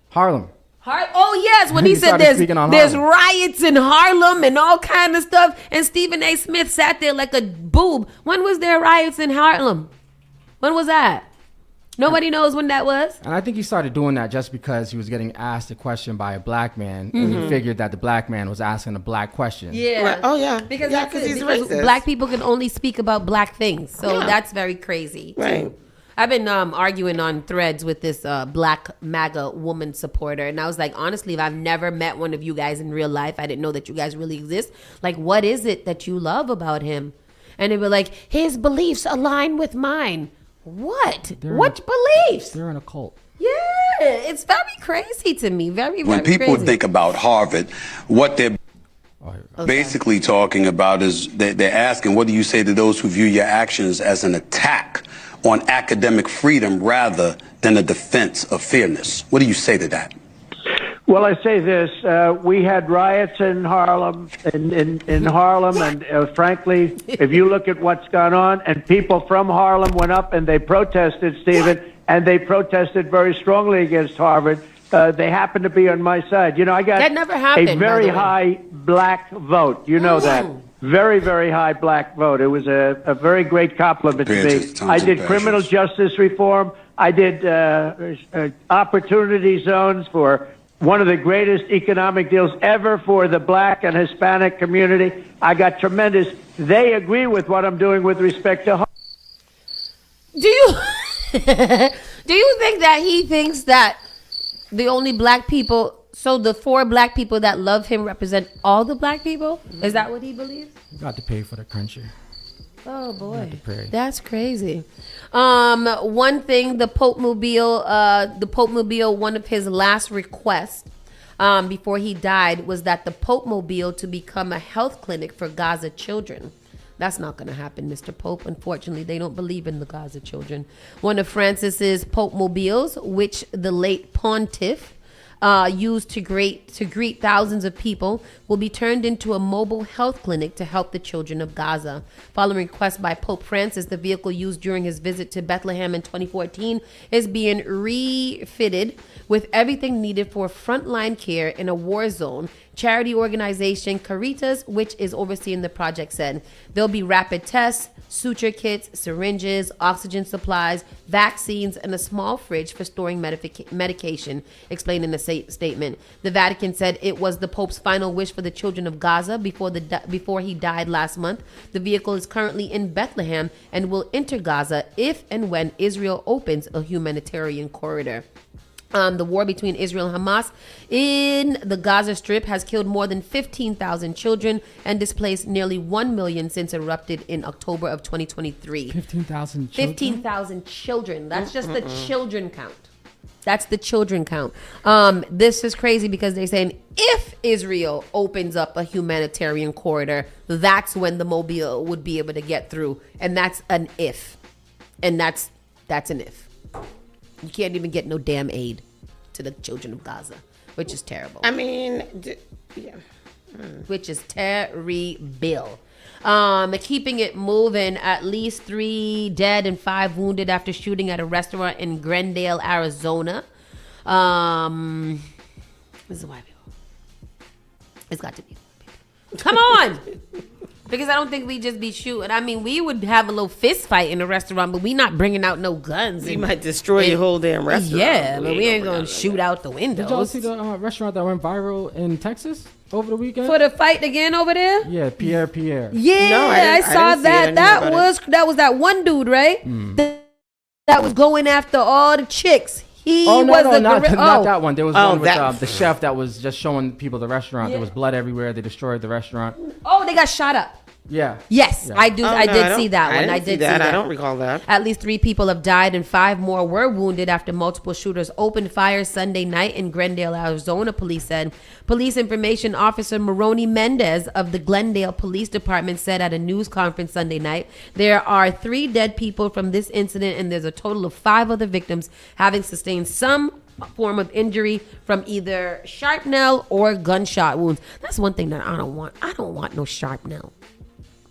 Harlem. Oh yes, when he said there's riots in Harlem and all kind of stuff, and Stephen A. Smith sat there like a boob. When was there riots in Harlem? When was that? Nobody knows when that was. And I think he started doing that just because he was getting asked a question by a black man, and he figured that the black man was asking a black question. Yeah. Right. Oh yeah. Because he's racist. Black people can only speak about black things, so that's very crazy. Right. Too. I've been arguing on threads with this black MAGA woman supporter, and I was like, honestly, if I've never met one of you guys in real life, I didn't know that you guys really exist. Like, what is it that you love about him? And they were like, his beliefs align with mine. What? What beliefs? They're in a cult. Yeah, it's very crazy to me. Very, very when people crazy. think about Harvard, what they're basically talking about is they're asking, what do you say to those who view your actions as an attack on academic freedom rather than a defense of fairness? What do you say to that? Well, I say this: we had riots in Harlem, in Harlem, and frankly, if you look at what's gone on, and people from Harlem went up and they protested, Stephen, and they protested very strongly against Harvard. They happened to be on my side. I got that never happened, a very high black vote. You know that. Very, very high black vote. It was a very great compliment to me. I did criminal justice reform. I did opportunity zones for one of the greatest economic deals ever for the black and Hispanic community. I got tremendous. They agree with what I'm doing with respect to. Do you think that he thinks that the only black people? So the 4 black people that love him represent all the black people? Is that what he believes? You got to pay for the country. Oh boy, that's crazy. One thing, the Pope Mobile, one of his last requests before he died was that the Pope Mobile to become a health clinic for Gaza children. That's not going to happen, Mr. Pope. Unfortunately, they don't believe in the Gaza children. One of Francis's Pope Mobiles, which the late pontiff used to greet thousands of people, will be turned into a mobile health clinic to help the children of Gaza. Following request by Pope Francis, the vehicle used during his visit to Bethlehem in 2014 is being refitted with everything needed for frontline care in a war zone, Charity organization Caritas, which is overseeing the project, said there'll be rapid tests, suture kits, syringes, oxygen supplies, vaccines, and a small fridge for storing medication, explained in the statement. The Vatican said it was the Pope's final wish for the children of Gaza before he died last month. The vehicle is currently in Bethlehem and will enter Gaza if and when Israel opens a humanitarian corridor. The war between Israel and Hamas in the Gaza Strip has killed more than 15,000 children and displaced nearly 1 million since erupted in October of 2023. 15,000 children? 15,000 children. That's just the children count. That's the children count. This is crazy because they're saying if Israel opens up a humanitarian corridor, that's when the Mobile would be able to get through. And that's an if. And that's an if. You can't even get no damn aid to the children of Gaza, which is terrible. I mean, yeah. Which is terrible. Keeping it moving, at least 3 dead and 5 wounded after shooting at a restaurant in Glendale, Arizona. This is why people. It's got to be. Come on! Because I don't think we just be shooting. I mean, we would have a little fist fight in a restaurant, but we not bringing out no guns. You might destroy your whole damn restaurant. Yeah, but we ain't going to shoot out the windows. Did y'all see the restaurant that went viral in Texas over the weekend? For the fight again over there? Yeah, Pierre. Yeah, No, I saw that. That was that one dude, right? That was going after all the chicks. Not that one. There was one with the chef that was just showing people the restaurant. There was blood everywhere. They destroyed the restaurant. Oh, they got shot up. Yeah. Yes, yeah. I do. I did see that one. I did see that. I don't recall that. At least 3 people have died and 5 more were wounded after multiple shooters opened fire Sunday night in Glendale, Arizona, police said. Police information officer Maroni Mendez of the Glendale Police Department said at a news conference Sunday night, there are 3 dead people from this incident and there's a total of 5 other victims having sustained some form of injury from either shrapnel or gunshot wounds. That's one thing that I don't want. I don't want no shrapnel.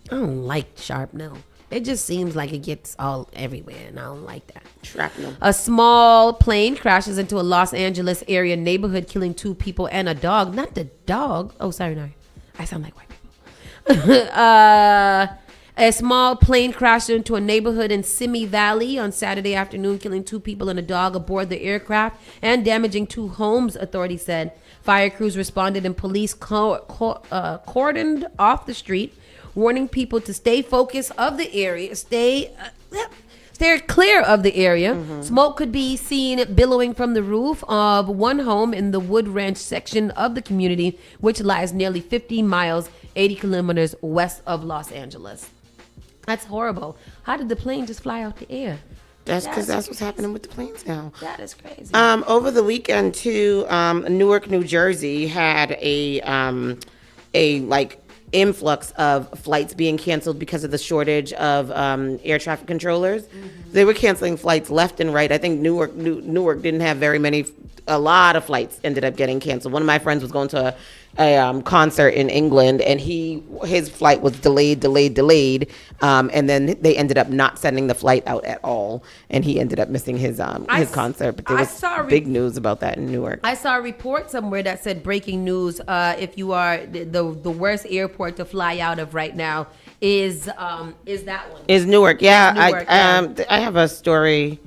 I don't like shrapnel. It just seems like it gets all everywhere, and I don't like that. Shrapnel. A small plane crashes into a Los Angeles area neighborhood, killing 2 people and a dog. Not the dog. Oh, sorry, no. I sound like white people. A small plane crashed into a neighborhood in Simi Valley on Saturday afternoon, killing 2 people and a dog aboard the aircraft and damaging 2 homes, authorities said. Fire crews responded and police cordoned off the street, warning people to stay focused of the area, stay clear of the area. Smoke could be seen billowing from the roof of one home in the Wood Ranch section of the community, which lies nearly 50 miles, 80 kilometers west of Los Angeles. That's horrible. How did the plane just fly out the air? That's because that's what's happening with the planes now. That is crazy. Over the weekend too, Newark, New Jersey had a influx of flights being canceled because of the shortage of air traffic controllers. They were canceling flights left and right. I think Newark didn't have very many. A lot of flights ended up getting canceled. One of my friends was going to a concert in England, and his flight was delayed, and then they ended up not sending the flight out at all, and he ended up missing his concert. But there was big news about that in Newark. I saw a report somewhere that said breaking news. If you are the worst airport to fly out of right now is that one? Is Newark? Yeah, Newark, I have a story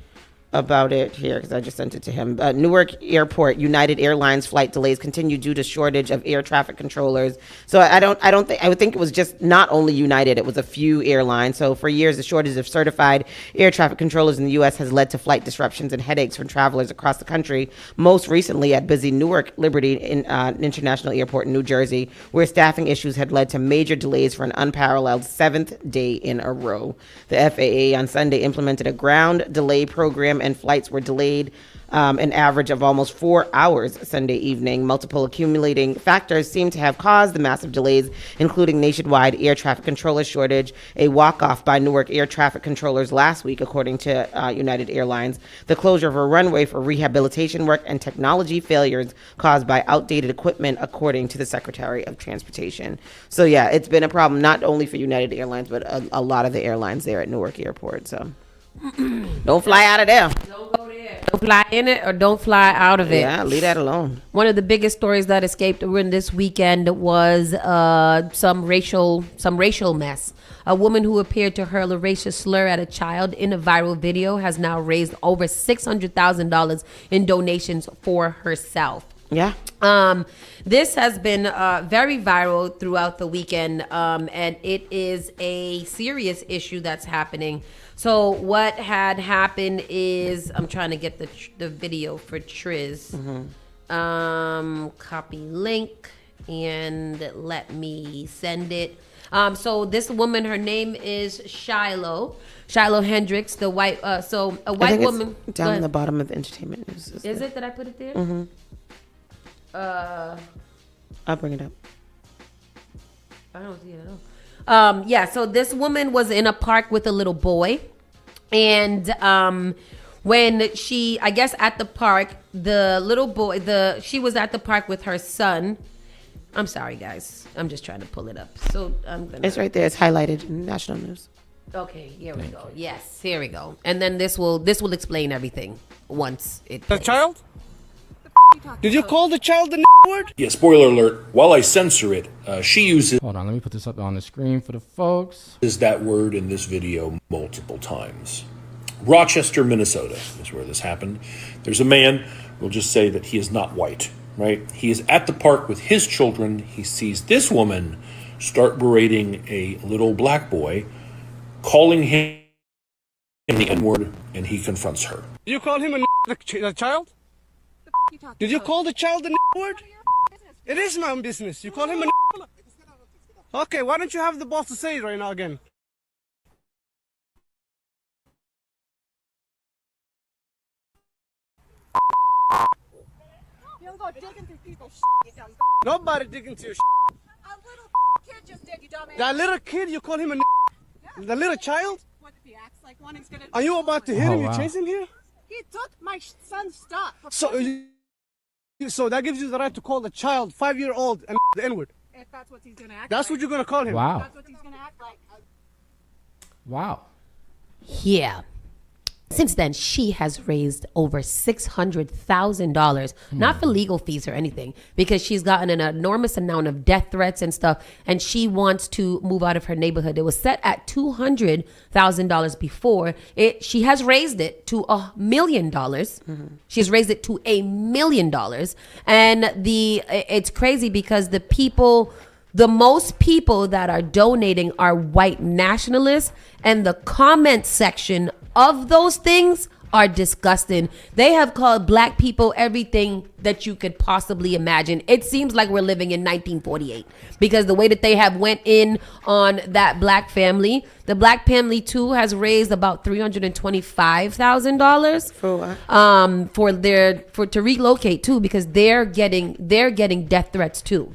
about it here because I just sent it to him. Newark Airport, United Airlines flight delays continue due to shortage of air traffic controllers. So I would think it was just not only United, it was a few airlines. So for years, the shortage of certified air traffic controllers in the U.S. has led to flight disruptions and headaches for travelers across the country. Most recently at busy Newark Liberty International Airport in New Jersey, where staffing issues had led to major delays for an unparalleled 7th day in a row. The FAA on Sunday implemented a ground delay program, and flights were delayed an average of almost 4 hours Sunday evening. Multiple accumulating factors seem to have caused the massive delays, including nationwide air traffic controller shortage, a walk-off by Newark air traffic controllers last week, according to United Airlines, the closure of a runway for rehabilitation work, and technology failures caused by outdated equipment, according to the Secretary of Transportation. So yeah, it's been a problem not only for United Airlines, but a lot of the airlines there at Newark Airport. So don't fly out of there. Don't go there. Don't fly in it or don't fly out of it. Yeah, leave that alone. One of the biggest stories that escaped during this weekend was some racial mess. A woman who appeared to hurl a racist slur at a child in a viral video has now raised over $600,000 in donations for herself. Yeah. This has been very viral throughout the weekend, and it is a serious issue that's happening. So what had happened is, I'm trying to get the video for Triz. Copy link and let me send it. So this woman, her name is Shiloh Hendricks, the white. So a white woman down in the bottom of the entertainment news. Is it that I put it there? Mm-hmm. I'll bring it up. I don't see it at all. Yeah, so this woman was in a park with a little boy, and when she, I guess at the park, the little boy, she was at the park with her son. I'm sorry, guys. I'm just trying to pull it up. So it's right there. It's highlighted in national news. Okay, here we go. Yes, here we go. And then this will explain everything once it. The child? Did you call the child the word? Yeah, spoiler alert. While I censor it, she uses... Hold on, let me put this up on the screen for the folks. ...is that word in this video multiple times. Rochester, Minnesota is where this happened. There's a man, we'll just say that he is not white, right? He is at the park with his children. He sees this woman start berating a little black boy, calling him the N-word, and he confronts her. Did you call him the child? Did you call the child the word? It is my own business. You call him a Okay, why don't you have the boss to say it right now again? You don't go digging through people's you dumb. Nobody digging through your A little kid just did, you dumbass. That little kid, you call him a Yeah. The little child? What if he acts like one? He's gonna. Are you about to hit him? wow. You chasing here? He took my son's stuff. So that gives you the right to call the child 5-year-old and the N-word. If that's what he's gonna act. That's like. what you're gonna call him. Wow. That's what he's gonna act like. Wow. Yeah. Since then, she has raised over $600,000, not for legal fees or anything, because she's gotten an enormous amount of death threats and stuff, and she wants to move out of her neighborhood. It was set at $200,000 before. She has raised it to $1 million. She's raised it to $1 million, and it's crazy because the most people that are donating are white nationalists, and the comment section of those things are disgusting. They have called black people everything that you could possibly imagine. It seems like we're living in 1948 because the way that they have went in on that black family, the black family too has raised about $325,000 for what? To relocate too, because they're getting death threats too.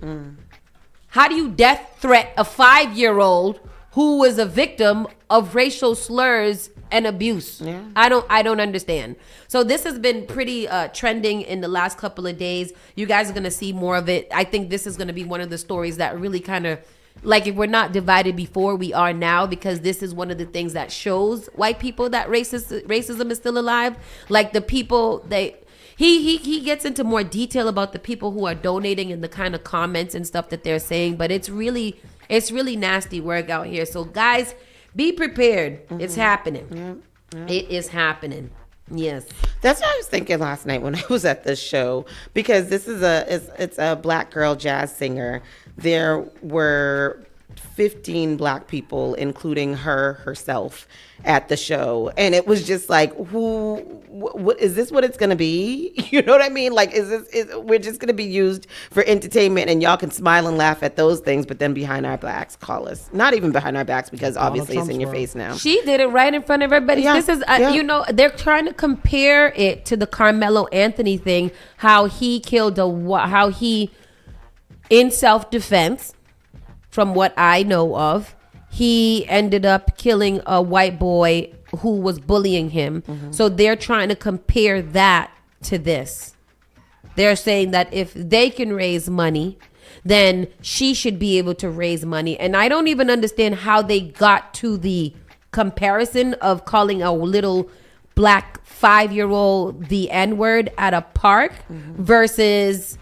How do you death threat a 5-year-old who was a victim of racial slurs and abuse? Yeah. I don't understand. So this has been pretty trending in the last couple of days. You guys are going to see more of it. I think this is going to be one of the stories that really kind of, like, if we're not divided before, we are now, because this is one of the things that shows white people that racism is still alive. Like the people he gets into more detail about the people who are donating and the kind of comments and stuff that they're saying, but it's really nasty work out here. So guys, be prepared. It's happening. Yeah. It is happening. Yes. That's what I was thinking last night when I was at this show, because this is it's a black girl jazz singer. There were 15 black people, including herself, at the show, and it was just like, what is this? What it's gonna be? You know what I mean? Like, we're just gonna be used for entertainment, and y'all can smile and laugh at those things, but then behind our backs, call us. Not even behind our backs, because obviously it's in your face now. She did it right in front of everybody. Yeah, This is, they're trying to compare it to the Carmelo Anthony thing, how he killed in self-defense. From what I know of, he ended up killing a white boy who was bullying him. So they're trying to compare that to this. They're saying that if they can raise money, then she should be able to raise money. And I don't even understand how they got to the comparison of calling a little black 5-year-old the N-word at a park versus,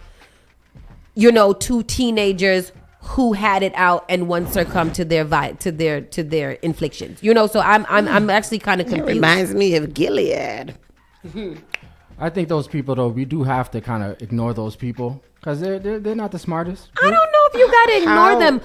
you know, 2 teenagers who had it out and one succumbed to their inflictions. You know, so I'm actually kind of It confused. reminds me of Gilead. I think those people, though, we do have to kind of ignore those people because they're not the smartest. I don't know if you gotta ignore How? them.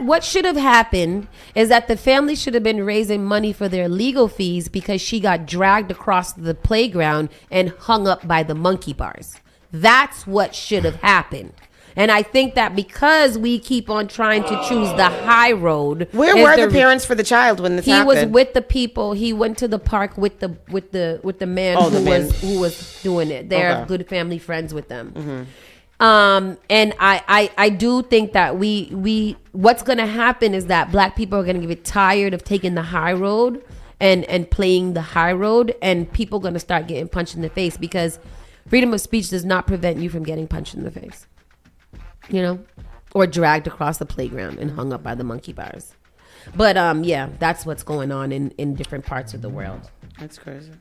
What should have happened is that the family should have been raising money for their legal fees because she got dragged across the playground and hung up by the monkey bars. That's what should have happened. And I think that because we keep on trying to choose the high road, Where is were the parents for the child when this he happened? was with the people. He went to the park with the man Oh, the man. who was doing it. They're Okay. good family friends with them. And I do think that we what's gonna happen is that black people are gonna get tired of taking the high road and playing the high road, and people gonna start getting punched in the face because freedom of speech does not prevent you from getting punched in the face, you know, or dragged across the playground and hung up by the monkey bars. But yeah, that's what's going on in different parts of the world. That's crazy.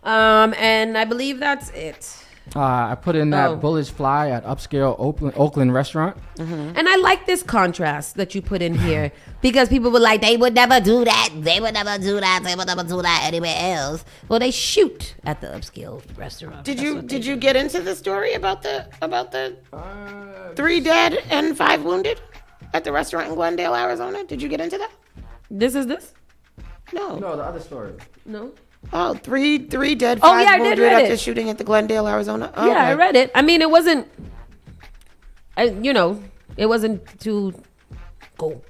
And I believe that's it. I put in that Oh. bullish fly at upscale Oakland restaurant. And I like this contrast that you put in here because people were like, they would never do that. They would never do that. They would never do that anywhere else. Well, they shoot at the upscale restaurant. Did you get into the story about the 3 dead and 5 wounded at the restaurant in Glendale, Arizona? Did you get into that? This is this? No. No, the other story. No. Oh, three dead, Oh, 5 yeah, I did wounded read after it. shooting at the Glendale, Arizona. Oh, Yeah, I okay. read it. I mean, it wasn't, it wasn't too cool.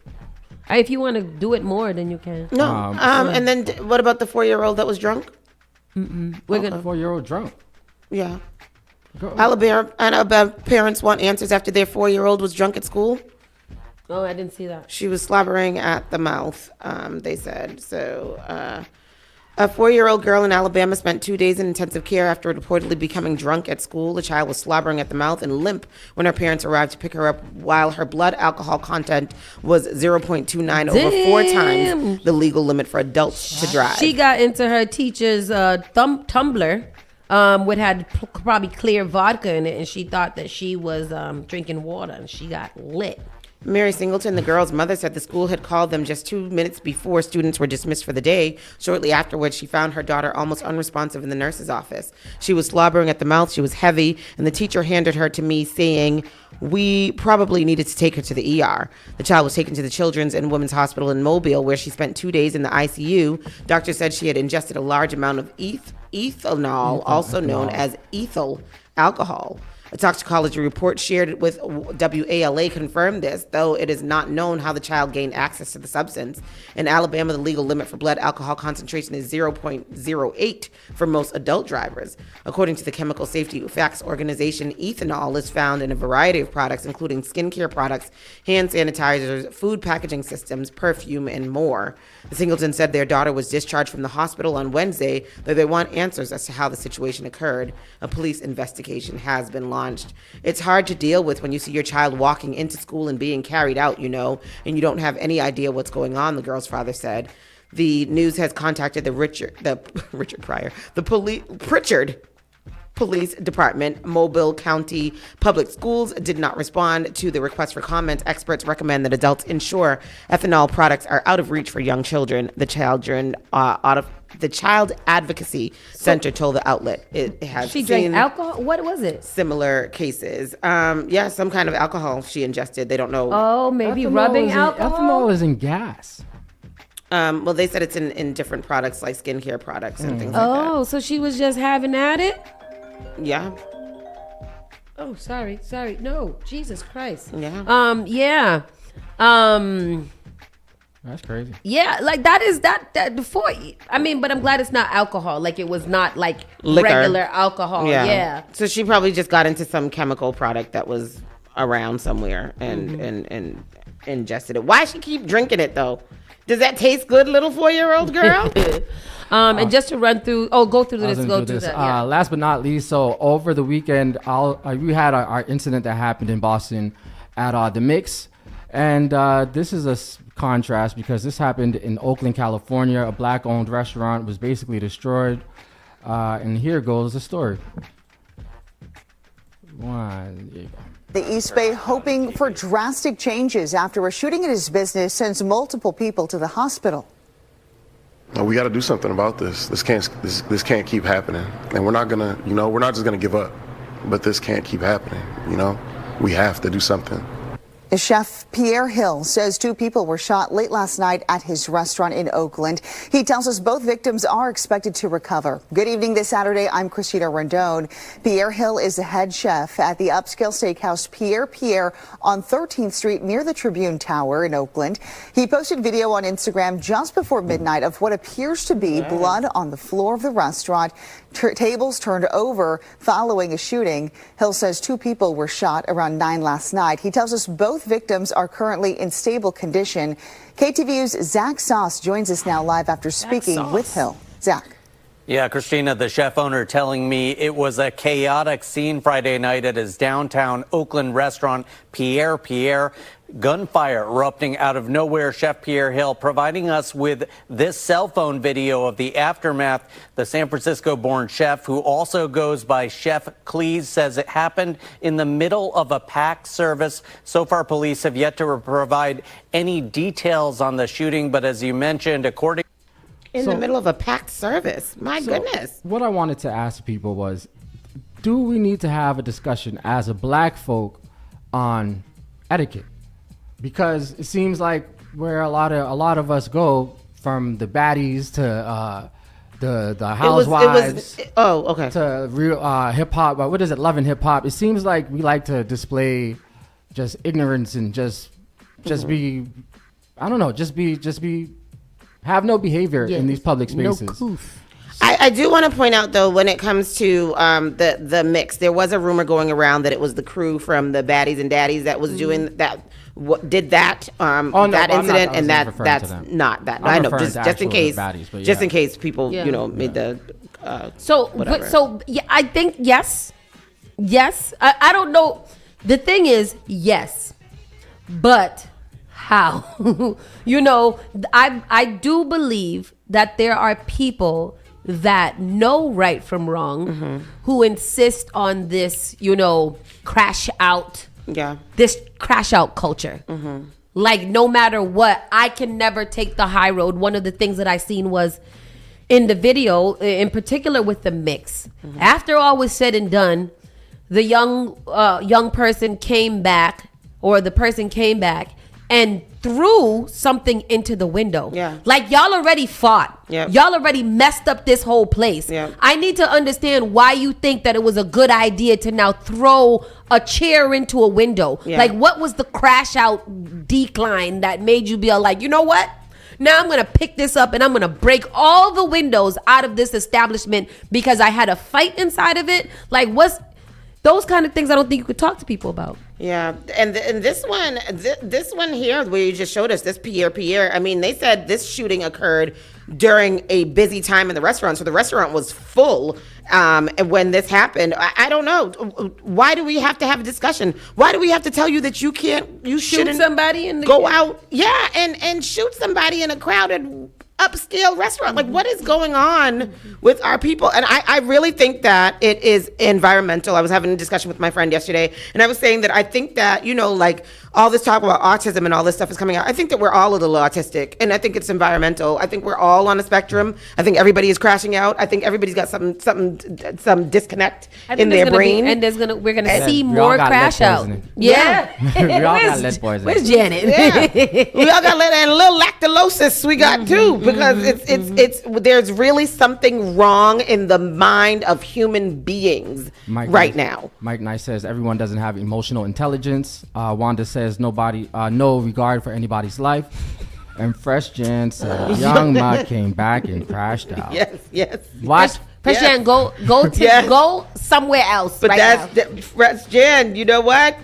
If you want to do it more, then you can. No. And then what about the 4-year-old that was drunk? We're gonna 4-year-old drunk. Yeah. Alabama parents want answers after their 4-year-old was drunk at school. Oh, I didn't see that. She was slobbering at the mouth, they said. So, a 4-year-old girl in Alabama spent 2 days in intensive care after reportedly becoming drunk at school. The child was slobbering at the mouth and limp when her parents arrived to pick her up, while her blood alcohol content was 0.29 over 4 times the legal limit for adults to drive. She got into her teacher's tumbler, which had probably clear vodka in it, and she thought that she was drinking water, and she got lit. Mary Singleton, the girl's mother, said the school had called them just 2 minutes before students were dismissed for the day. Shortly afterwards, she found her daughter almost unresponsive in the nurse's office. She was slobbering at the mouth, she was heavy, and the teacher handed her to me saying, we probably needed to take her to the ER. The child was taken to the Children's and Women's Hospital in Mobile, where she spent 2 days in the ICU. Doctors said she had ingested a large amount of ethanol, also known as ethyl alcohol. A toxicology report shared with WALA confirmed this, though it is not known how the child gained access to the substance. In Alabama, the legal limit for blood alcohol concentration is 0.08 for most adult drivers. According to the Chemical Safety Facts Organization, ethanol is found in a variety of products, including skincare products, hand sanitizers, food packaging systems, perfume, and more. The Singleton said their daughter was discharged from the hospital on Wednesday, though they want answers as to how the situation occurred. A police investigation has been launched. It's hard to deal with when you see your child walking into school and being carried out, and you don't have any idea what's going on, the girl's father said. The news has contacted the Pritchard Police Department. Mobile County Public Schools did not respond to the request for comment. Experts recommend that adults ensure ethanol products are out of reach for young children. The Child Advocacy Center told the outlet it has She seen drank alcohol? What was it? similar cases. Yeah, some kind of alcohol she ingested. They don't know. Oh, maybe rubbing alcohol? Ethanol is in gas. Well, they said it's in different products like skincare products and things like that. Oh, so she was just having at it? Yeah. Oh, sorry. No, Jesus Christ. Yeah. Yeah. That's crazy. Yeah, like that before. I mean, but I'm glad it's not alcohol. Like it was not like Liquor. regular alcohol. Yeah. So she probably just got into some chemical product that was around somewhere and ingested it. Why she keep drinking it though? Does that taste good, little 4-year-old girl? And just to run through, go through I was this, gonna go do through this. that. Yeah. Last but not least, so over the weekend, we had our incident that happened in Boston at the Mix, And this is a contrast because this happened in Oakland, California. A black-owned restaurant was basically destroyed. And here goes the story. There you go. The East Bay hoping for drastic changes after a shooting in his business sends multiple people to the hospital. We got to do something about this. This can't keep happening, and we're not gonna, we're not just gonna give up. But this can't keep happening. We have to do something. Chef Pierre Hill says 2 people were shot late last night at his restaurant in Oakland. He tells us both victims are expected to recover. Good evening this Saturday. I'm Christina Rendon. Pierre Hill is the head chef at the upscale steakhouse Pierre on 13th Street near the Tribune Tower in Oakland. He posted video on Instagram just before midnight of what appears to be blood on the floor of the restaurant. Tables turned over following a shooting. Hill says 2 people were shot around 9 last night. He tells us both victims are currently in stable condition. KTVU's Zach Sauce joins us now live after speaking with Hill. Zach. Yeah, Christina, the chef owner telling me it was a chaotic scene Friday night at his downtown Oakland restaurant, Pierre. Gunfire erupting out of nowhere. Chef Pierre Hill providing us with this cell phone video of the aftermath. The San Francisco-born chef, who also goes by Chef Cleese, says it happened in the middle of a packed service. So far, police have yet to provide any details on the shooting, but as you mentioned, according in the middle of a packed service. My goodness. What I wanted to ask people was, do we need to have a discussion as a black folk on etiquette? Because it seems like where a lot of us go, from the baddies to the housewives, to real hip hop. What is it? Love and hip hop. It seems like we like to display just ignorance and just be, I don't know, just be have no behavior in these public spaces. No I do want to point out, though, when it comes to the mix, there was a rumor going around that it was the crew from the Baddies and Daddies that was doing that. Did that that incident, and that's not that. I know, just in case, just in case people made the. I think yes. I don't know. The thing is, yes, but how? I do believe that there are people that know right from wrong, who insist on this, crash out. Yeah. This crash out culture. Like, no matter what, I can never take the high road. One of the things that I seen was in the video, in particular with the mix. After all was said and done, the young person came back, or the person came back and threw something into the window. Yeah. Like, y'all already fought. Yep. Y'all already messed up this whole place. Yep. I need to understand why you think that it was a good idea to now throw a chair into a window. Yeah. Like, what was the crash out decline that made you be like, you know what? Now I'm going to pick this up and I'm going to break all the windows out of this establishment because I had a fight inside of it. Like, those kind of things I don't think you could talk to people about. Yeah, and this one here where you just showed us, this Pierre, I mean, they said this shooting occurred during a busy time in the restaurant, so the restaurant was full when this happened. I don't know. Why do we have to have a discussion? Why do we have to tell you that you shouldn't shoot somebody in the go out? Yeah, and shoot somebody in a crowded upscale restaurant? Like, what is going on with our people? And I really think that it is environmental. I was having a discussion with my friend yesterday, and I was saying that I think that, like, all this talk about autism and all this stuff is coming out. I think that we're all a little autistic, and I think it's environmental. I think we're all on a spectrum. I think everybody is crashing out. I think everybody's got some disconnect in their brain. We're gonna see more crash out. Yeah. We all got lead poisoning. Where's Janet? Yeah. We all got lead, and a little lactalosis we got too, because it's there's really something wrong in the mind of human beings now. Mike Nice says everyone doesn't have emotional intelligence. Wanda says nobody, no regard for anybody's life. And Fresh Jan said Young Ma came back and crashed out. Yes. What? Fresh Jan, go somewhere else. But right that's Jen. You know what?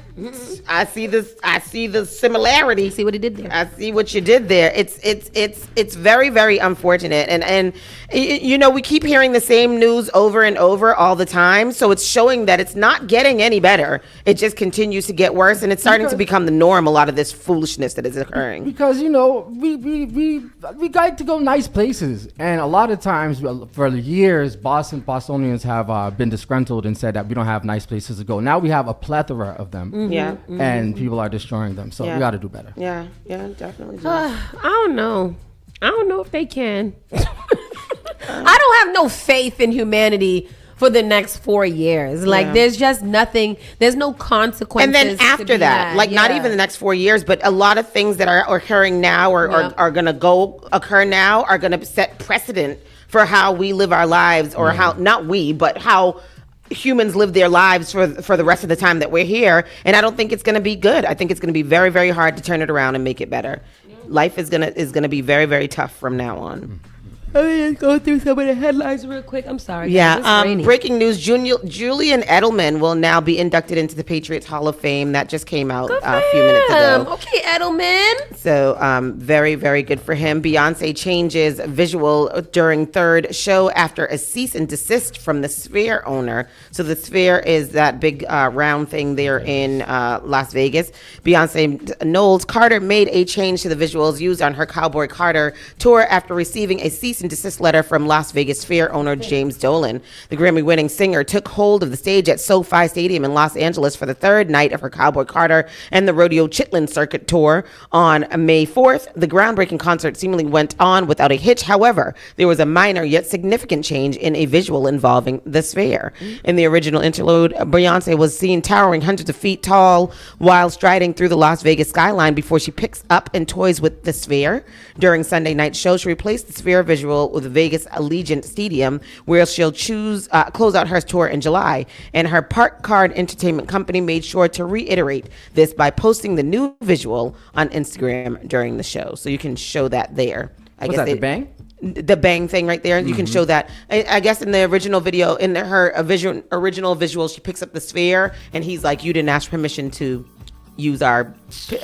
I see this. I see the similarity. See what he did there. I see what you did there. It's very, very unfortunate. And you know, we keep hearing the same news over and over all the time. So it's showing that it's not getting any better. It just continues to get worse, and it's starting to become the norm. A lot of this foolishness that is occurring. Because you know, we like to go nice places, and a lot of times for years, Bostonians have been disgruntled and said that we don't have nice places to go. Now we have a plethora of them. Yeah. And people are destroying them. So we got to do better. Yeah, definitely. I don't know. I don't know if they can. I don't have no faith in humanity for the next 4 years. Like, there's just nothing. There's no consequences. And then after that, like not even the next 4 years, but a lot of things that are occurring now or are going to occur now are going to set precedent for how we live our lives, or how, not we, but how humans live their lives for the rest of the time that we're here. And I don't think it's going to be good. I think it's going to be very, very hard to turn it around and make it better. Life is gonna be very, very tough from now on. Let me just go through some of the headlines real quick. I'm sorry. Guys, breaking news: Julian Edelman will now be inducted into the Patriots Hall of Fame. That just came out a few minutes ago. Okay, Edelman. So very, very good for him. Beyonce changes visual during third show after a cease and desist from the Sphere owner. So the Sphere is that big round thing there in Las Vegas. Beyonce Knowles Carter made a change to the visuals used on her Cowboy Carter tour after receiving a cease and desist letter from Las Vegas Sphere owner James Dolan. The Grammy-winning singer took hold of the stage at SoFi Stadium in Los Angeles for the third night of her Cowboy Carter and the Rodeo Chitlin Circuit tour on May 4th. The groundbreaking concert seemingly went on without a hitch. However, there was a minor yet significant change in a visual involving the Sphere. In the original interlude, Beyonce was seen towering hundreds of feet tall while striding through the Las Vegas skyline before she picks up and toys with the Sphere. During Sunday night's show, she replaced the Sphere visual with the Vegas Allegiant Stadium, where she'll close out her tour in July. And her Park Card Entertainment Company made sure to reiterate this by posting the new visual on Instagram during the show. So you can show that there. What's that, the bang? The bang thing right there. You can show that. I guess in the original video, in her original visual, she picks up the Sphere, and he's like, "You didn't ask permission to use a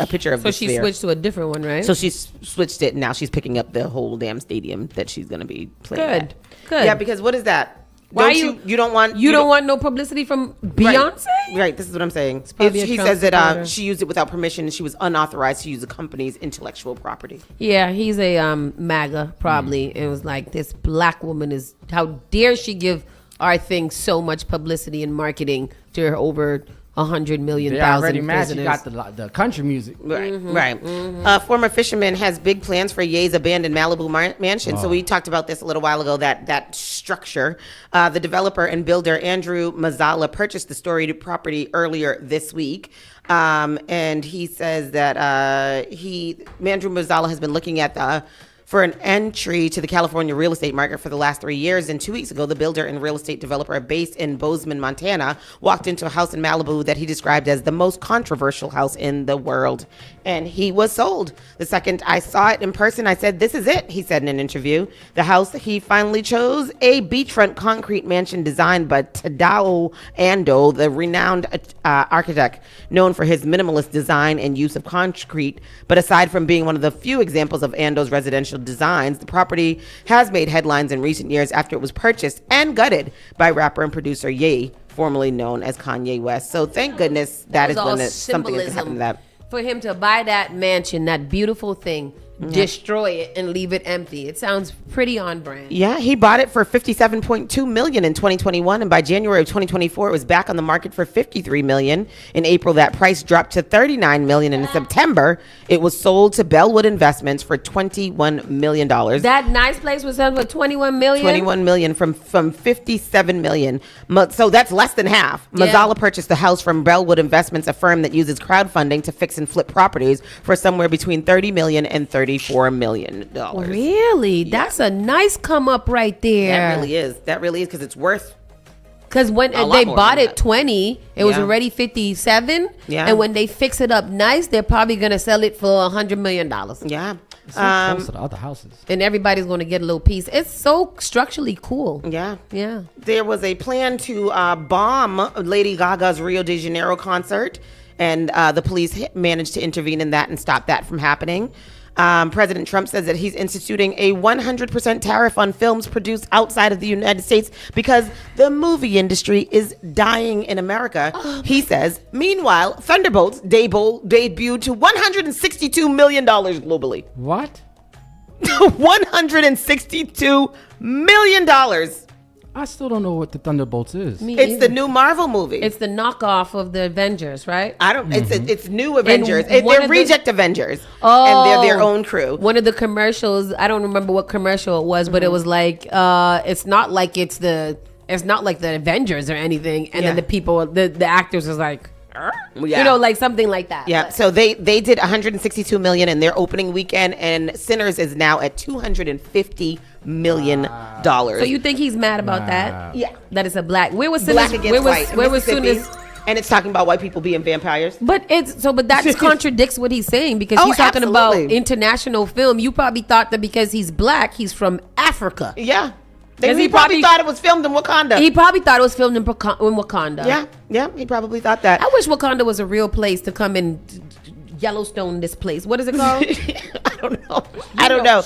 picture of the Sphere." So she switched to a different one, right? So she switched it, and now she's picking up the whole damn stadium that she's going to be playing at. Good. Yeah, because what is that? Why you don't want no publicity from Beyonce? Right, this is what I'm saying. probably He a Trump says that supporter. she used it without permission, and she was unauthorized to use the company's intellectual property. Yeah, he's a MAGA probably. It was like, this black woman is, how dare she give our thing so much publicity and marketing to her over 100 million already thousand mad. She visitors. got the country music. Right. A former fisherman has big plans for Ye's abandoned Malibu mansion. So we talked about this a little while ago, that structure. The developer and builder Andrew Mazzala purchased the storied property earlier this week. And he says that Andrew Mazzala has been looking at for an entry to the California real estate market for the last 3 years. And 2 weeks ago, the builder and real estate developer based in Bozeman, Montana, walked into a house in Malibu that he described as the most controversial house in the world. And he was sold. The second I saw it in person, I said, "This is it," he said in an interview. The house he finally chose, a beachfront concrete mansion designed by Tadao Ando, the renowned architect known for his minimalist design and use of concrete. But aside from being one of the few examples of Ando's residential designs, the property has made headlines in recent years after it was purchased and gutted by rapper and producer Ye, formerly known as Kanye West. So thank goodness that is when something has happened to that. For him to buy that mansion, that beautiful thing, destroy it and leave it empty. It sounds pretty on brand. Yeah, he bought it for $57.2 million in 2021, and by January of 2024, it was back on the market for $53 million. In April, that price dropped to $39 million, and in September, it was sold to Bellwood Investments for $21 million. That nice place was sold for $21 million? $21 million from $57 million. So that's less than half. Yeah. Mazzala purchased the house from Bellwood Investments, a firm that uses crowdfunding to fix and flip properties, for somewhere between $30 million and $34 million. Really? That's a nice come up right there. That really is, because it's worth Because when A lot they more bought than it 20, it was Yeah. already 57. Yeah. And when they fix it up nice, they're probably gonna sell it for $100 million. Yeah. It's so close to the other houses. And everybody's gonna get a little piece. It's so structurally cool. Yeah. Yeah. There was a plan to bomb Lady Gaga's Rio de Janeiro concert, and the police managed to intervene in that and stop that from happening. President Trump says that he's instituting a 100% tariff on films produced outside of the United States because the movie industry is dying in America. He says, meanwhile, Thunderbolts debuted to $162 million globally. What? $162 million. I still don't know what the Thunderbolts is. It's the new Marvel movie. It's the knockoff of the Avengers, right? I don't. It's new Avengers. And one They're of the- reject Avengers. Oh, and they're their own crew. One of the commercials, I don't remember what commercial it was, but it was like, it's not like it's not like the Avengers or anything. And Yeah. then the people, the actors was like, Yeah. you know, like something like that. Yeah. But- So they did 162 million in their opening weekend, and Sinners is now at 250 million dollars. So you think he's mad about that? Yeah. That it's a black. Where was Black Sinners? against white. Where was Mississippi. Sinners? And it's talking about white people being vampires. But that contradicts what he's saying because Oh, he's talking about absolutely. international film. You probably thought that because he's black, he's from Africa. Yeah. Because He probably thought it was filmed in Wakanda. He probably thought it was filmed in Wakanda. Yeah. He probably thought that. I wish Wakanda was a real place to come and Yellowstone this place. What is it called? I don't know.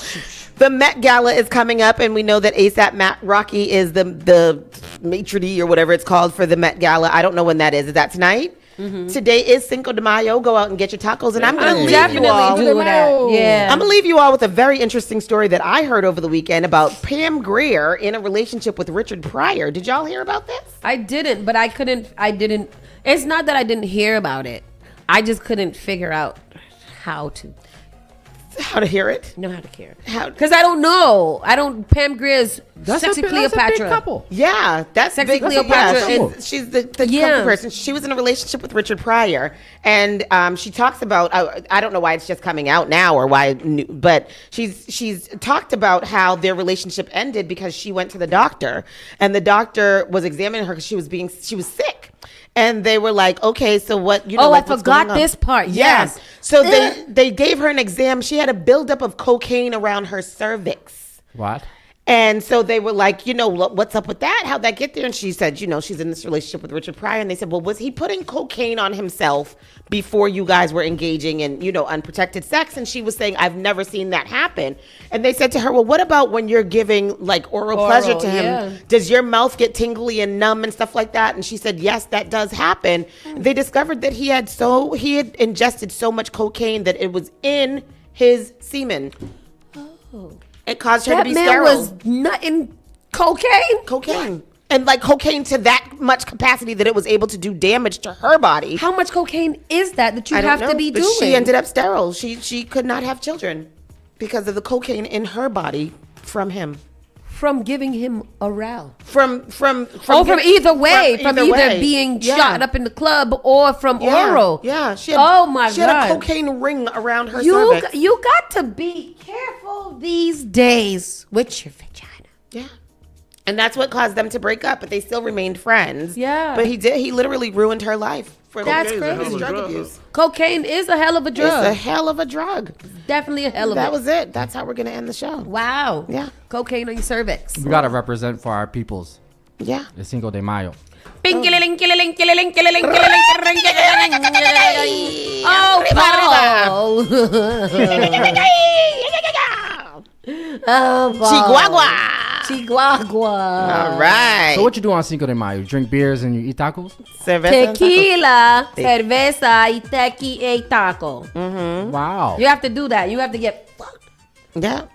The Met Gala is coming up, and we know that ASAP Rocky is the maitre d' or whatever it's called for the Met Gala. I don't know when that is. Is that tonight? Today is Cinco de Mayo. Go out and get your tacos, and I'm going to leave you all. do that. Yeah. I'm going to leave you all with a very interesting story that I heard over the weekend about Pam Grier in a relationship with Richard Pryor. Did y'all hear about this? I didn't, but I didn't. It's not that I didn't hear about it. I just couldn't figure out how to hear it. Know how to care. Because I don't know. Pam Grier's Sexy Cleopatra. couple. Yeah, that's Sexy big. Cleopatra. Yeah, And she's the couple person. She was in a relationship with Richard Pryor, and she talks about. I don't know why it's just coming out now or why, but she's talked about how their relationship ended because she went to the doctor, and the doctor was examining her because she was sick. And they were like, okay, so what? You know, I like, what's forgot going on? this part. Yes. Yes. So they gave her an exam. She had a buildup of cocaine around her cervix. What? And so they were like, you know, what's up with that? How'd that get there? And she said, you know, she's in this relationship with Richard Pryor. And they said, well, was he putting cocaine on himself before you guys were engaging in, you know, unprotected sex? And she was saying, I've never seen that happen. And they said to her, well, what about when you're giving like oral pleasure to him? yeah. Does your mouth get tingly and numb and stuff like that? And she said, yes, that does happen. They discovered that he had ingested so much cocaine that it was in his semen. Oh. It caused her to be That man sterile. was nutting cocaine? Cocaine. And like cocaine to that much capacity that it was able to do damage to her body. How much cocaine is that you I don't have know, to be but doing? She ended up sterile. She could not have children because of the cocaine in her body from him. From giving him oral. From either way. From either way. being Yeah. shot up in the club or from Yeah. oral. Yeah. She She had a cocaine ring around her You cervix. got to be careful these days with your vagina. Yeah. And that's what caused them to break up, but they still remained friends. Yeah. But he literally ruined her life for That's his crazy. drug abuse. Cocaine is a hell of a drug. It's a hell of a drug. Definitely a hell of That it. was it. That's how we're going to end the show. Wow. Yeah. Cocaine on your cervix. We gotta represent for our peoples. Yeah. The Cinco de Mayo. Oh, oh, Chihuahua. Chihuahua. All right. So what you do on Cinco de Mayo? You drink beers and you eat tacos? Tequila, cerveza, y taco. Wow. You have to do that. You have to get fucked. Yeah.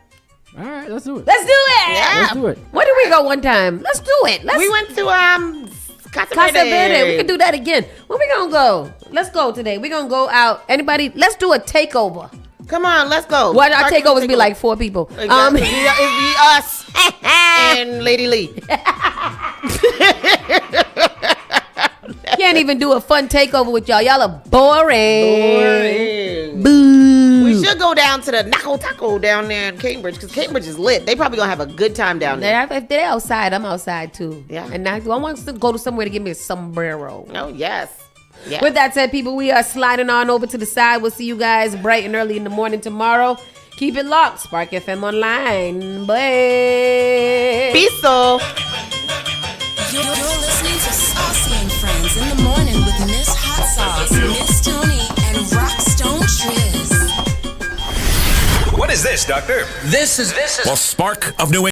All right, let's do it. Let's do it. Yeah. Let's do it. Where did we go one time? Let's do it. We went to Casa Casa Verde. Verde. We can do that again. Where we gonna go? Let's go today. We gonna go out. Anybody? Let's do a takeover. Come on, let's go. What our Start the takeovers be like 4 people. Exactly. It'd be us and Lady Lee. Can't even do a fun takeover with y'all. Y'all are boring. Boring. Boo. We should should go down to the Naco Taco down there in Cambridge because Cambridge is lit. They probably gonna have a good time down there. If they're outside, I'm outside too. Yeah. And I want to go to somewhere to get me a sombrero. Oh, yes. Yes. With that said, people, we are sliding on over to the side. We'll see you guys bright and early in the morning tomorrow. Keep it locked. Spark FM Online. Bye. Peace. You're listening to Saucy and Friends in the morning with Miss Hot Sauce, Miss Tony, and Rockstone Triz. What is this, Doctor? This is Well, Spark of New